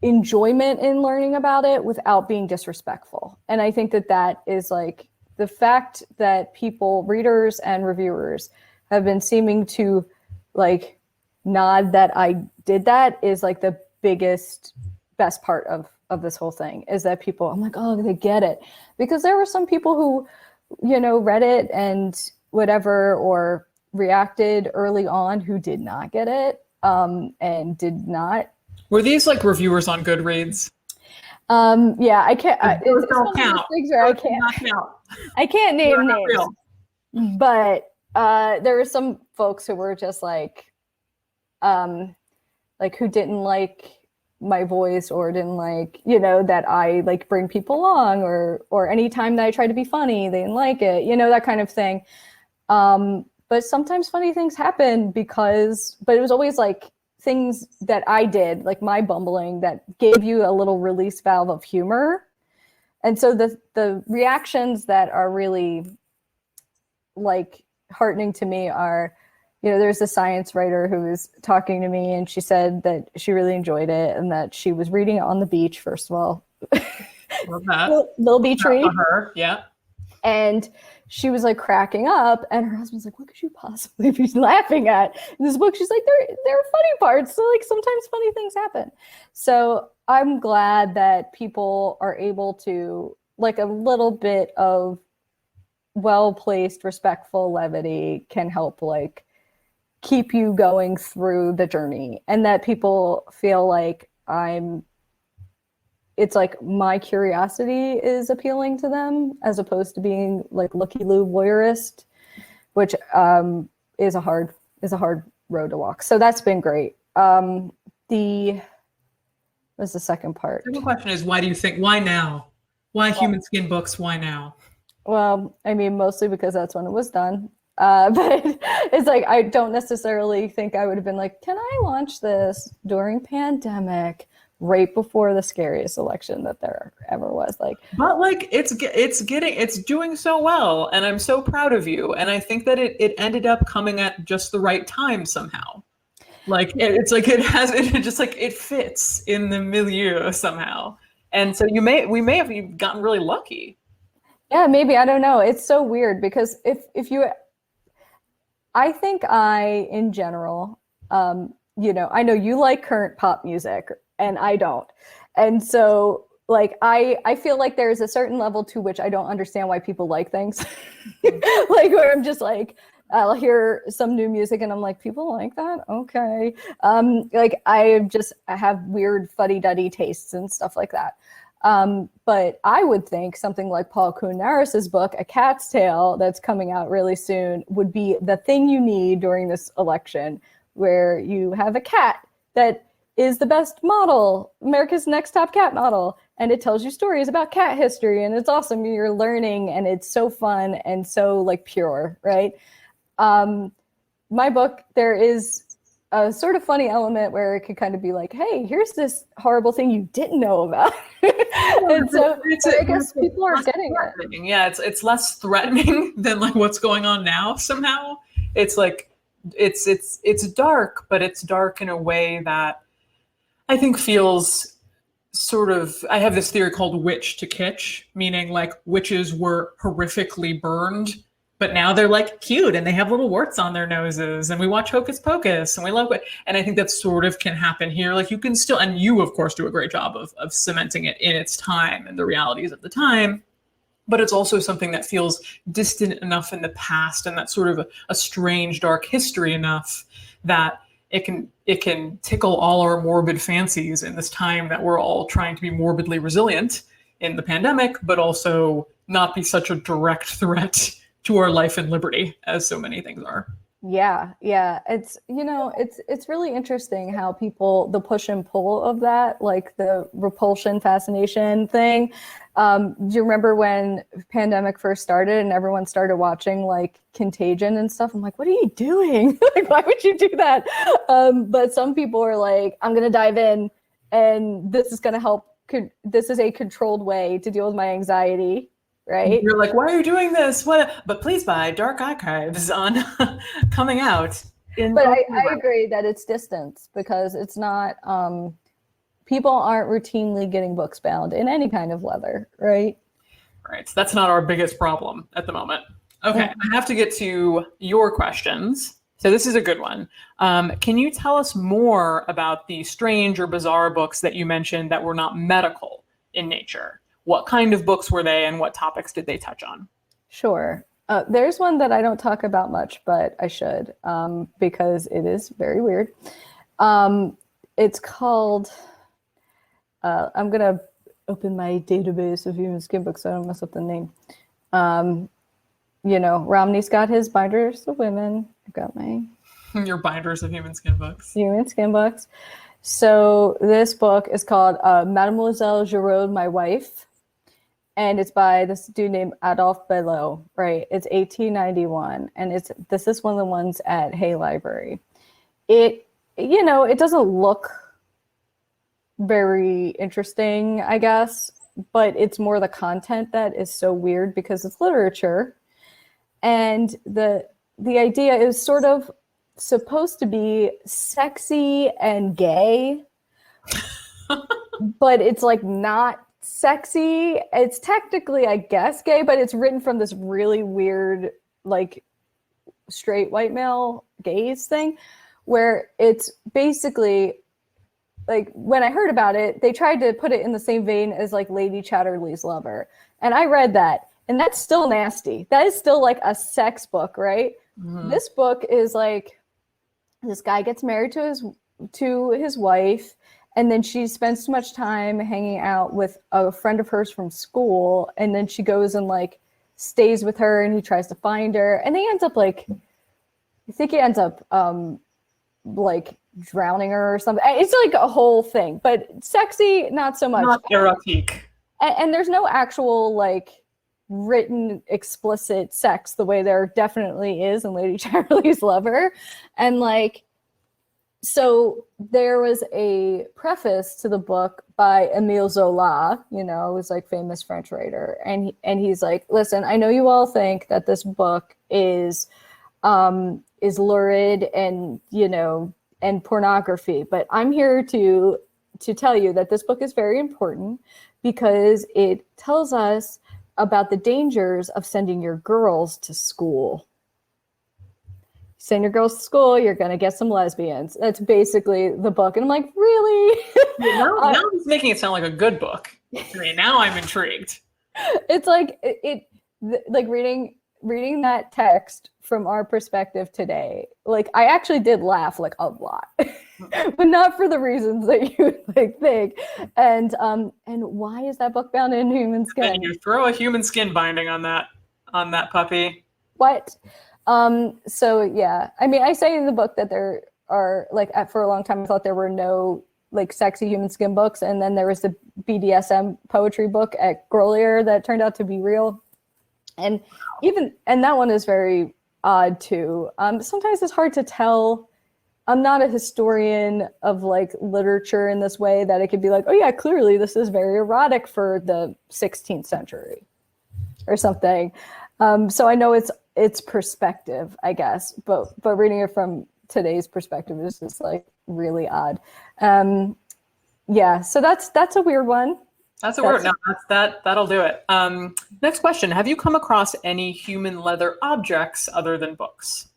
enjoyment in learning about it without being disrespectful. And I think that is like the fact that people, readers and reviewers, have been seeming to like nod that I did that is like the best part of this whole thing, is that people, I'm like, oh, they get it. Because there were some people who, read it and whatever, or reacted early on, who did not get it, and did not. Were these like reviewers on Goodreads? Yeah, I can't. Those It's don't one of those count. things where Those do not count. I can't name They're not names. real. But there were some folks who were just like who didn't like my voice or didn't like, that I like bring people along or anytime that I try to be funny, they didn't like it, that kind of thing. But sometimes funny things happen but it was always like things that I did, like my bumbling, that gave you a little release valve of humor. And so the reactions that are really like heartening to me are, there's a science writer who was talking to me and she said that she really enjoyed it and that she was reading it on the beach, first of all. Love that. Little beach read. For her, yeah. And she was like cracking up and her husband's like, what could you possibly be laughing at in this book? She's like, there are funny parts. So like sometimes funny things happen. So I'm glad that people are able to, like, a little bit of well-placed, respectful levity can help like keep you going through the journey, and that people feel like it's like my curiosity is appealing to them as opposed to being like looky-loo voyeurist, which is a hard road to walk. So that's been great. What's the second part? The second question is, why now? Why human skin books? Why now? Well, I mean, mostly because that's when it was done. But it's like, I don't necessarily think I would have been like, can I launch this during pandemic, right before the scariest election that there ever was? Like, but like it's doing so well, and I'm so proud of you. And I think that it ended up coming at just the right time somehow. Like it fits in the milieu somehow. And so we may have gotten really lucky. Yeah, maybe. I don't know. It's so weird because I think in general, I know you like current pop music and I don't. And so like, I feel like there's a certain level to which I don't understand why people like things. Like where I'm just like, I'll hear some new music and I'm like, people like that? Okay. Like I have weird fuddy-duddy tastes and stuff like that. But I would think something like Paul Kuhn-Narris's book, A Cat's Tale, that's coming out really soon, would be the thing you need during this election, where you have a cat that is the best model, America's Next Top Cat model, and it tells you stories about cat history, and it's awesome. You're learning, and it's so fun and so like pure, right? My book, there is a sort of funny element where it could kind of be like, hey, here's this horrible thing you didn't know about. And so I guess people are getting it. Yeah, it's less threatening than like what's going on now somehow. It's like it's dark, but it's dark in a way that I think feels sort of, I have this theory called witch to kitsch, meaning like witches were horrifically burned, but now they're like cute and they have little warts on their noses, and we watch Hocus Pocus and we love it. And I think that sort of can happen here. Like you can still, and you of course do a great job of cementing it in its time and the realities of the time, but it's also something that feels distant enough in the past and that sort of a strange dark history enough that it can tickle all our morbid fancies in this time that we're all trying to be morbidly resilient in the pandemic, but also not be such a direct threat to our life and liberty as so many things are. Yeah. It's, it's really interesting how people, the push and pull of that, like the repulsion, fascination thing. Do you remember when pandemic first started and everyone started watching like Contagion and stuff? I'm like, what are you doing? Like, why would you do that? But some people are like, I'm going to dive in and this is going to help. This is a controlled way to deal with my anxiety. Right? You're like, why are you doing this? What? But please buy Dark Archives on coming out. But I agree that it's distance because it's not, people aren't routinely getting books bound in any kind of leather, right? Right. So that's not our biggest problem at the moment. Okay. Yeah. I have to get to your questions. So this is a good one. Can you tell us more about the strange or bizarre books that you mentioned that were not medical in nature? What kind of books were they and what topics did they touch on? Sure. There's one that I don't talk about much, but I should because it is very weird. It's called, I'm going to open my database of human skin books so I don't mess up the name. Romney's got his binders of women. I've got my Your binders of human skin books. human skin books. So this book is called Mademoiselle Giraud, My Wife. And it's by this dude named Adolphe Belot, right? It's 1891. And this is one of the ones at Hay Library. It doesn't look very interesting, I guess, but it's more the content that is so weird because it's literature. And the idea is sort of supposed to be sexy and gay, but it's like not sexy. It's technically, I guess, gay, but it's written from this really weird, like, straight white male gaze thing, where it's basically, like, when I heard about it, they tried to put it in the same vein as, like, Lady Chatterley's Lover. And I read that, and that's still nasty. That is still, like, a sex book, right? Mm-hmm. This book is, like, this guy gets married to his wife, and then she spends too much time hanging out with a friend of hers from school, and then she goes and, like, stays with her, and he tries to find her, and they end up, like, I think he ends up, like, drowning her or something. It's like a whole thing, but sexy, not so much. Not erotic. And there's no actual, like, written explicit sex the way there definitely is in Lady Chatterley's Lover. And, like, so there was a preface to the book by Émile Zola, who's, like, famous French writer. And he's like, listen, I know you all think that this book is lurid and, and pornography, but I'm here to tell you that this book is very important because it tells us about the dangers of sending your girls to school. Send your girls to school, you're going to get some lesbians. That's basically the book. And I'm like, really? Now it's making it sound like a good book. I mean, now I'm intrigued. It's like, like reading that text from our perspective today, like, I actually did laugh, like, a lot, but not for the reasons that you, like, think. And why is that book bound in human skin? And you throw a human skin binding on that puppy. What? So yeah, I mean, I say in the book that there are, like, for a long time, I thought there were no, like, sexy human skin books. And then there was the BDSM poetry book at Grolier that turned out to be real. And that one is very odd too. Sometimes it's hard to tell. I'm not a historian of, like, literature in this way that it could be like, oh yeah, clearly this is very erotic for the 16th century or something. So I know it's perspective, I guess, but reading it from today's perspective is just, like, really odd. Yeah, so that's a weird one. That's a word. No, that'll do it. Next question. Have you come across any human leather objects other than books?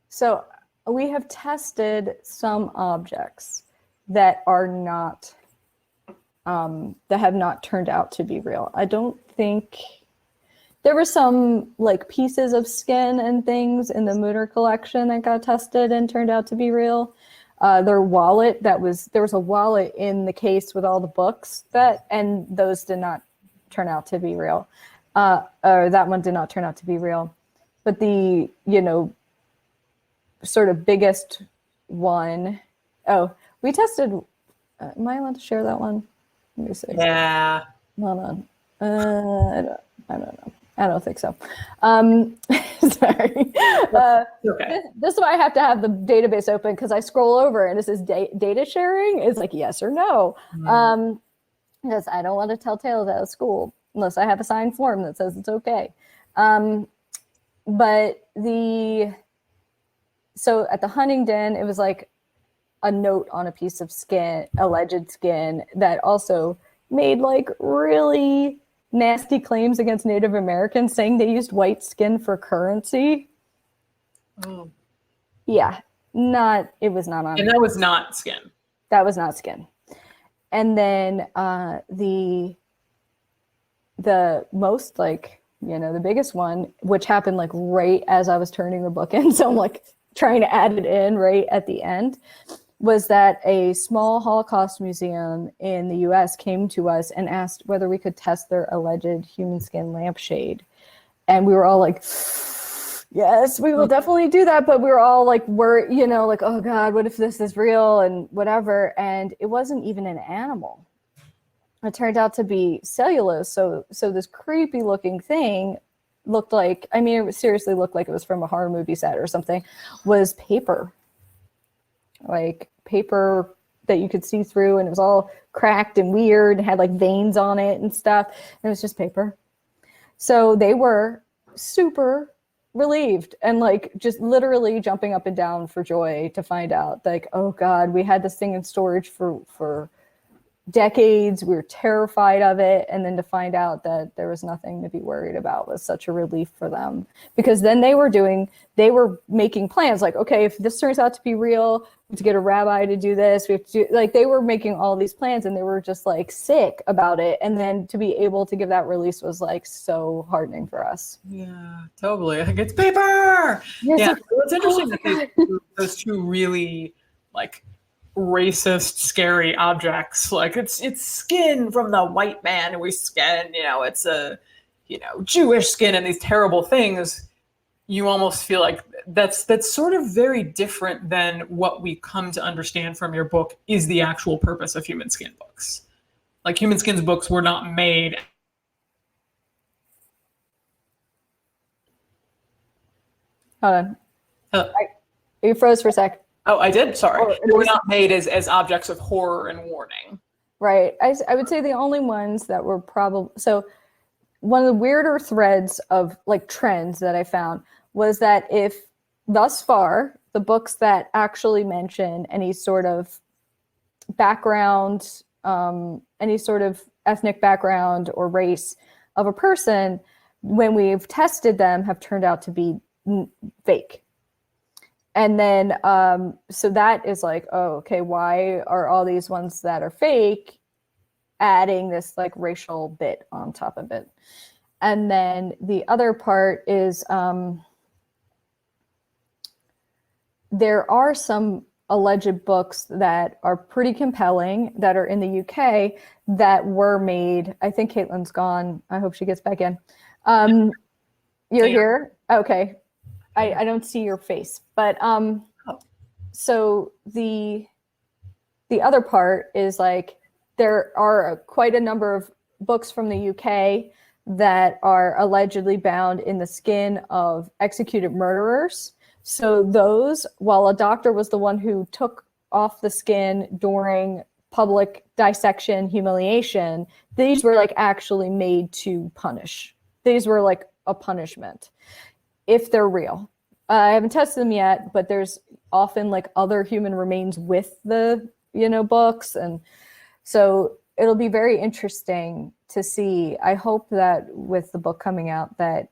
So we have tested some objects that are not, that have not turned out to be real. I don't think, there were some, like, pieces of skin and things in the Mutter collection that got tested and turned out to be real. Their wallet, there was a wallet in the case with all the books and those did not turn out to be real. Or that one did not turn out to be real. But the, sort of biggest one, we tested, am I allowed to share that one? Let me see. Yeah. Hold on. I don't know. I don't think so. Sorry. Okay. This is why I have to have the database open, because I scroll over and it says data sharing. It's like yes or no. Because I don't want to tell tales out of school unless I have a signed form that says it's okay. But so at the Huntingdon, it was like a note on a piece of skin, alleged skin, that also made, like, really nasty claims against Native Americans, saying they used white skin for currency. Oh. Yeah, it was not on. And that was not skin. That was not skin. And then the most, like, the biggest one, which happened, like, right as I was turning the book in, so I'm, like, trying to add it in right at the end, was that a small Holocaust museum in the US came to us and asked whether we could test their alleged human skin lampshade. And we were all like, yes, we will definitely do that. But we were all like, like, oh God, what if this is real and whatever. And it wasn't even an animal. It turned out to be cellulose. So this creepy looking thing looked like, it seriously looked like it was from a horror movie set or something, was paper. Like paper that you could see through, and it was all cracked and weird and had like veins on it and stuff. And it was just paper. So they were super relieved and like just literally jumping up and down for joy to find out, like, oh God, we had this thing in storage for decades. We were terrified of it. And then to find out that there was nothing to be worried about was such a relief for them, because then they were making plans like, okay, if this turns out to be real, we have to get a rabbi to do this. We have to do, like, they were making all these plans and they were just like sick about it. And then to be able to give that release was like so heartening for us. Yeah, totally. I think it's paper. Yes, yeah. It's interesting that those two really like racist, scary objects. Like it's skin from the white man, and we skin, it's a, Jewish skin and these terrible things. You almost feel like that's sort of very different than what we come to understand from your book is the actual purpose of human skin books. Like human skins books were not made. Hold on. You froze for a sec. Oh, I did. Sorry. They were not made as objects of horror and warning. Right. I would say the only ones that were probably, so one of the weirder threads of like trends that I found was that if thus far the books that actually mention any sort of background, any sort of ethnic background or race of a person, when we've tested them, have turned out to be fake. And then, so that is like, oh, okay, why are all these ones that are fake adding this like racial bit on top of it? And then the other part is there are some alleged books that are pretty compelling that are in the UK that were made. I think Caitlin's gone. I hope she gets back in. You're here? Okay. I don't see your face, but so the other part is like there are quite a number of books from the UK that are allegedly bound in the skin of executed murderers. So those, while a doctor was the one who took off the skin during public dissection, humiliation, these were like actually made to punish. These were like a punishment. If they're real. I haven't tested them yet, but there's often like other human remains with the, books. And so it'll be very interesting to see. I hope that with the book coming out that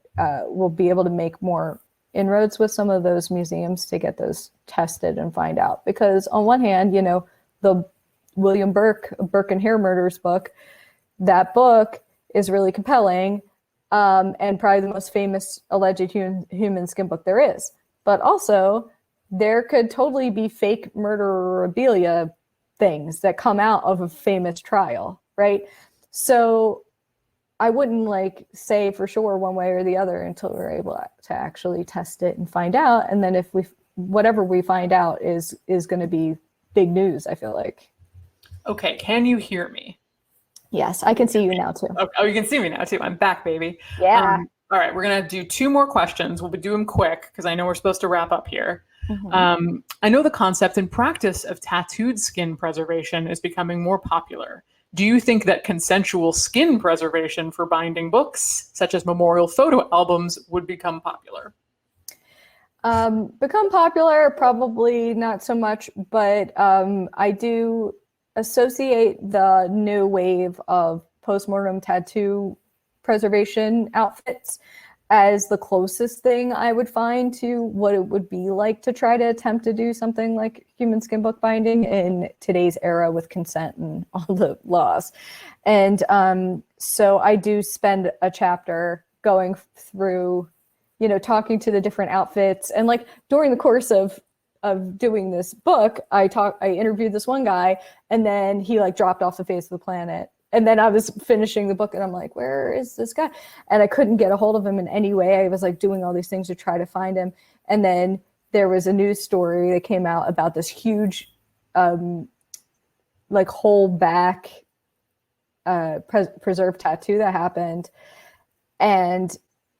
we'll be able to make more inroads with some of those museums to get those tested and find out. Because on one hand, the William Burke and Hare Murders book, that book is really compelling. And probably the most famous alleged human skin book there is. But also, there could totally be fake murderabilia things that come out of a famous trial, right? So I wouldn't say for sure one way or the other until we're able to actually test it and find out. And then if whatever we find out is going to be big news, I feel like. Okay, can you hear me? Yes, I can see you now too. Oh, you can see me now too. I'm back, baby. Yeah. All right, we're going to do 2 more questions. We'll do them quick because I know we're supposed to wrap up here. Mm-hmm. I know the concept and practice of tattooed skin preservation is becoming more popular. Do you think that consensual skin preservation for binding books, such as memorial photo albums, would become popular? Become popular? Probably not so much, but I do associate the new wave of postmortem tattoo preservation outfits as the closest thing I would find to what it would be like to try to attempt to do something like human skin book binding in today's era with consent and all the laws. And so I do spend a chapter going through, talking to the different outfits. And during the course of of doing this book, I interviewed this one guy, and then he like dropped off the face of the planet. And then I was finishing the book and I'm like, where is this guy? And I couldn't get a hold of him in any way. I was like doing all these things to try to find him. And then there was a news story that came out about this huge, like whole back preserved tattoo that happened. And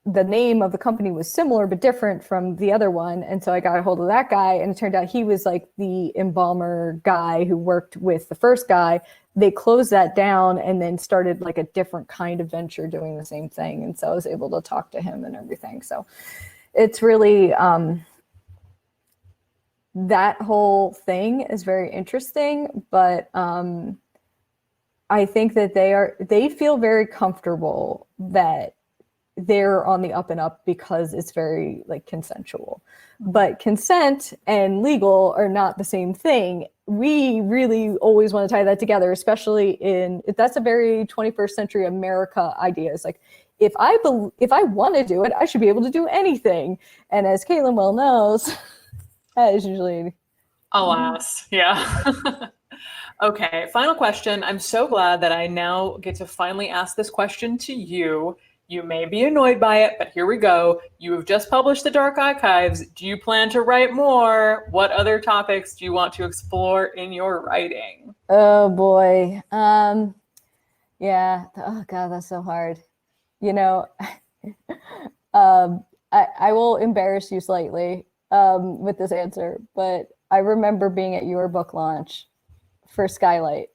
the name of the company was similar but different from the other one. And so I got a hold of that guy, and it turned out he was like the embalmer guy who worked with the first guy. They closed that down and then started like a different kind of venture doing the same thing. And so I was able to talk to him and everything. So it's really, that whole thing is very interesting, but I think that they feel very comfortable that they're on the up and up because it's very like consensual. But consent and legal are not the same thing. We really always want to tie that together, especially that's a very 21st century America idea. It's like, if I want to do it, I should be able to do anything. And as Caitlin well knows, that is usually... Alas, yeah. Okay, final question. I'm so glad that I now get to finally ask this question to you. You may be annoyed by it, but here we go. You have just published the Dark Archives. Do you plan to write more? What other topics do you want to explore in your writing? Oh boy. Yeah. Oh God, that's so hard. You know, I will embarrass you slightly with this answer, but I remember being at your book launch for Skylight,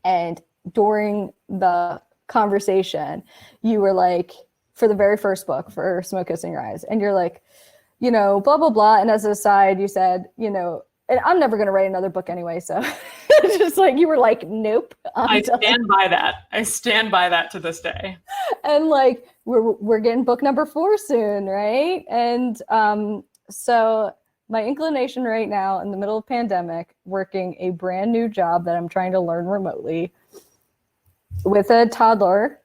and during the conversation, you were like, for the very first book, for Smoke Kissing Your Eyes, and you're like, you know, blah, blah, blah. And as an aside, you said, you know, and I'm never going to write another book anyway. So just like, you were like, nope. I stand by that. I stand by that to this day. And like, we're getting book number 4 soon, right? And so my inclination right now in the middle of pandemic, working a brand new job that I'm trying to learn remotely with a toddler,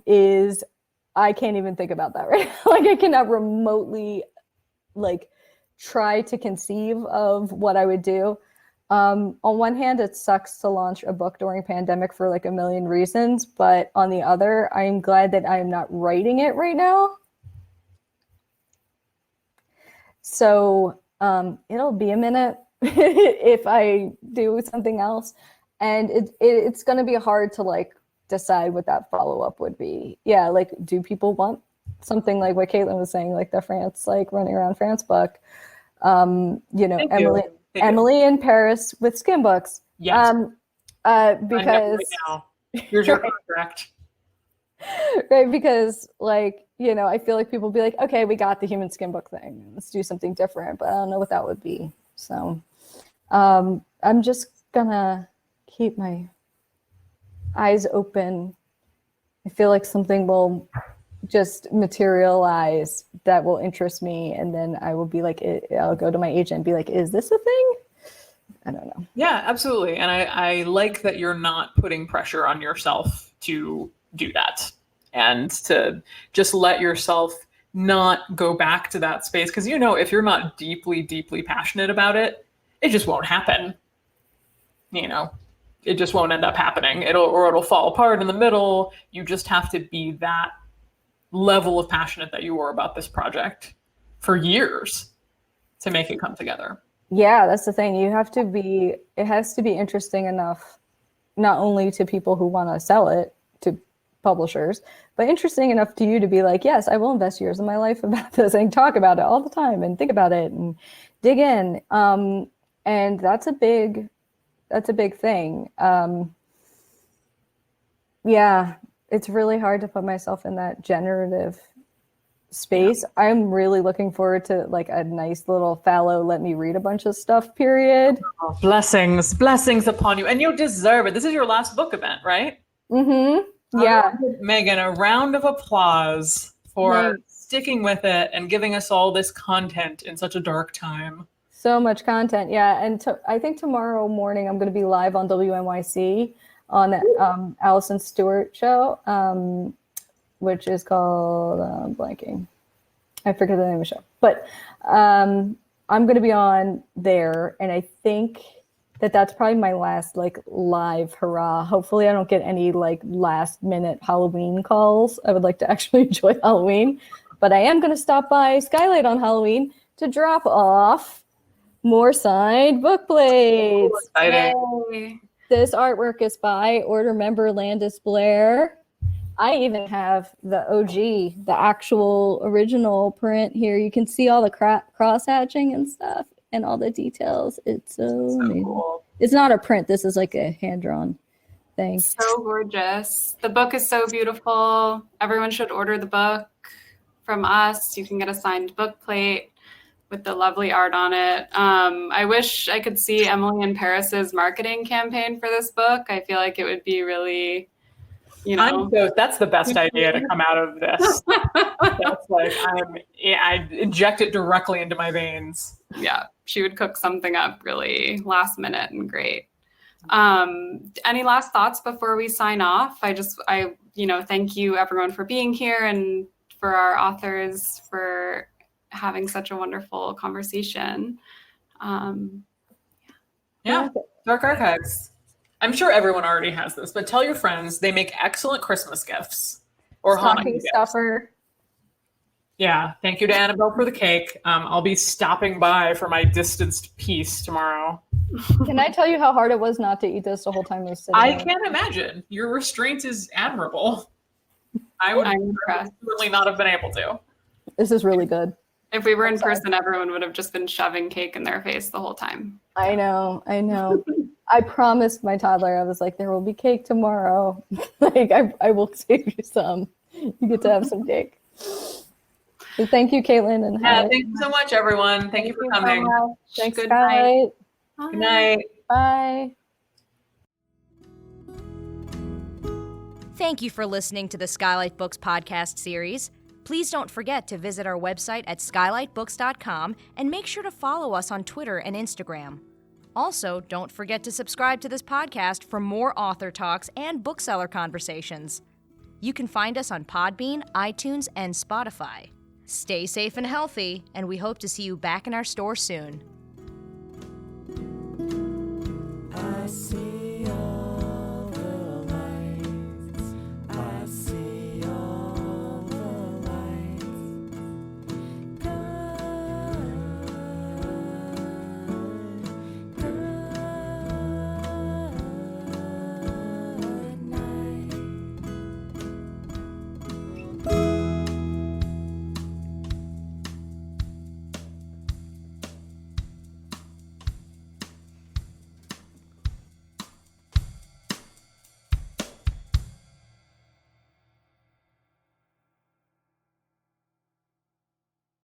is I can't even think about that right now. Like I cannot remotely like try to conceive of what I would do. On one hand, it sucks to launch a book during pandemic for like a million reasons, but on the other, I'm glad that I am not writing it right now. So it'll be a minute if I do something else. And it's going to be hard to like decide what that follow-up would be. Yeah, like, do people want something like what Caitlin was saying, like the France, like running around France book? You know, Emily in Paris with skin books. Yes. Because right now. Here's your contract. Right, because like, you know, I feel like people be like, okay, we got the human skin book thing. Let's do something different, but I don't know what that would be. So I'm just gonna keep my eyes open. I feel like something will just materialize that will interest me, and then I will be like, I'll go to my agent and be like, is this a thing? I don't know. Yeah, absolutely. And I like that you're not putting pressure on yourself to do that and to just let yourself not go back to that space. Because, you know, if you're not deeply, deeply passionate about it, it just won't happen. You know, it just won't end up happening. It'll fall apart in the middle. You just have to be that level of passionate that you were about this project for years to make it come together. Yeah, that's the thing. It has to be interesting enough, not only to people who want to sell it to publishers, but interesting enough to you to be like, yes, I will invest years of my life about this and talk about it all the time and think about it and dig in. And that's a big thing. Yeah, it's really hard to put myself in that generative space. Yeah. I'm really looking forward to like a nice little fallow, let me read a bunch of stuff period. Oh, blessings upon you. And you deserve it. This is your last book event, right? Mm-hmm. Yeah. Megan, a round of applause for sticking with it and giving us all this content in such a dark time. So much content. Yeah. And I think tomorrow morning I'm going to be live on WNYC on Allison Stewart show, which is called blanking. I forget the name of the show. But I'm going to be on there, and I think that's probably my last like live hurrah. Hopefully I don't get any like last minute Halloween calls. I would like to actually enjoy Halloween, but I am going to stop by Skylight on Halloween to drop off more signed book plates. Yay. This artwork is by Order member Landis Blair. I even have the OG, the actual original print here. You can see all the cross hatching and stuff and all the details. It's so amazing. Cool. It's not a print. This is like a hand-drawn thing. So gorgeous. The book is so beautiful. Everyone should order the book from us. You can get a signed book plate with the lovely art on it. I wish I could see Emily in Paris's marketing campaign for this book. I feel like it would be really, that's the best idea to come out of this. That's like I inject it directly into my veins. Yeah, she would cook something up really last minute and great. Any last thoughts before we sign off? I thank you everyone for being here and for our authors for having such a wonderful conversation. Dark Archives. I'm sure everyone already has this, but tell your friends they make excellent Christmas gifts or stocking Hanukkah stuffer. Gifts. Yeah, thank you to Annabelle for the cake. I'll be stopping by for my distanced piece tomorrow. Can I tell you how hard it was not to eat this the whole time I was sitting? I can't imagine. Your restraint is admirable. I would certainly not have been able to. This is really good. If we were in person, everyone would have just been shoving cake in their face the whole time. I know. I promised my toddler, I was like, there will be cake tomorrow. Like, I will save you some. You get to have some cake. So thank you, Caitlin. And thank you so much, everyone. Thank you for coming. So thanks, Good night. Good night. Bye. Thank you for listening to the Skylight Books podcast series. Please don't forget to visit our website at skylightbooks.com and make sure to follow us on Twitter and Instagram. Also, don't forget to subscribe to this podcast for more author talks and bookseller conversations. You can find us on Podbean, iTunes, and Spotify. Stay safe and healthy, and we hope to see you back in our store soon. I see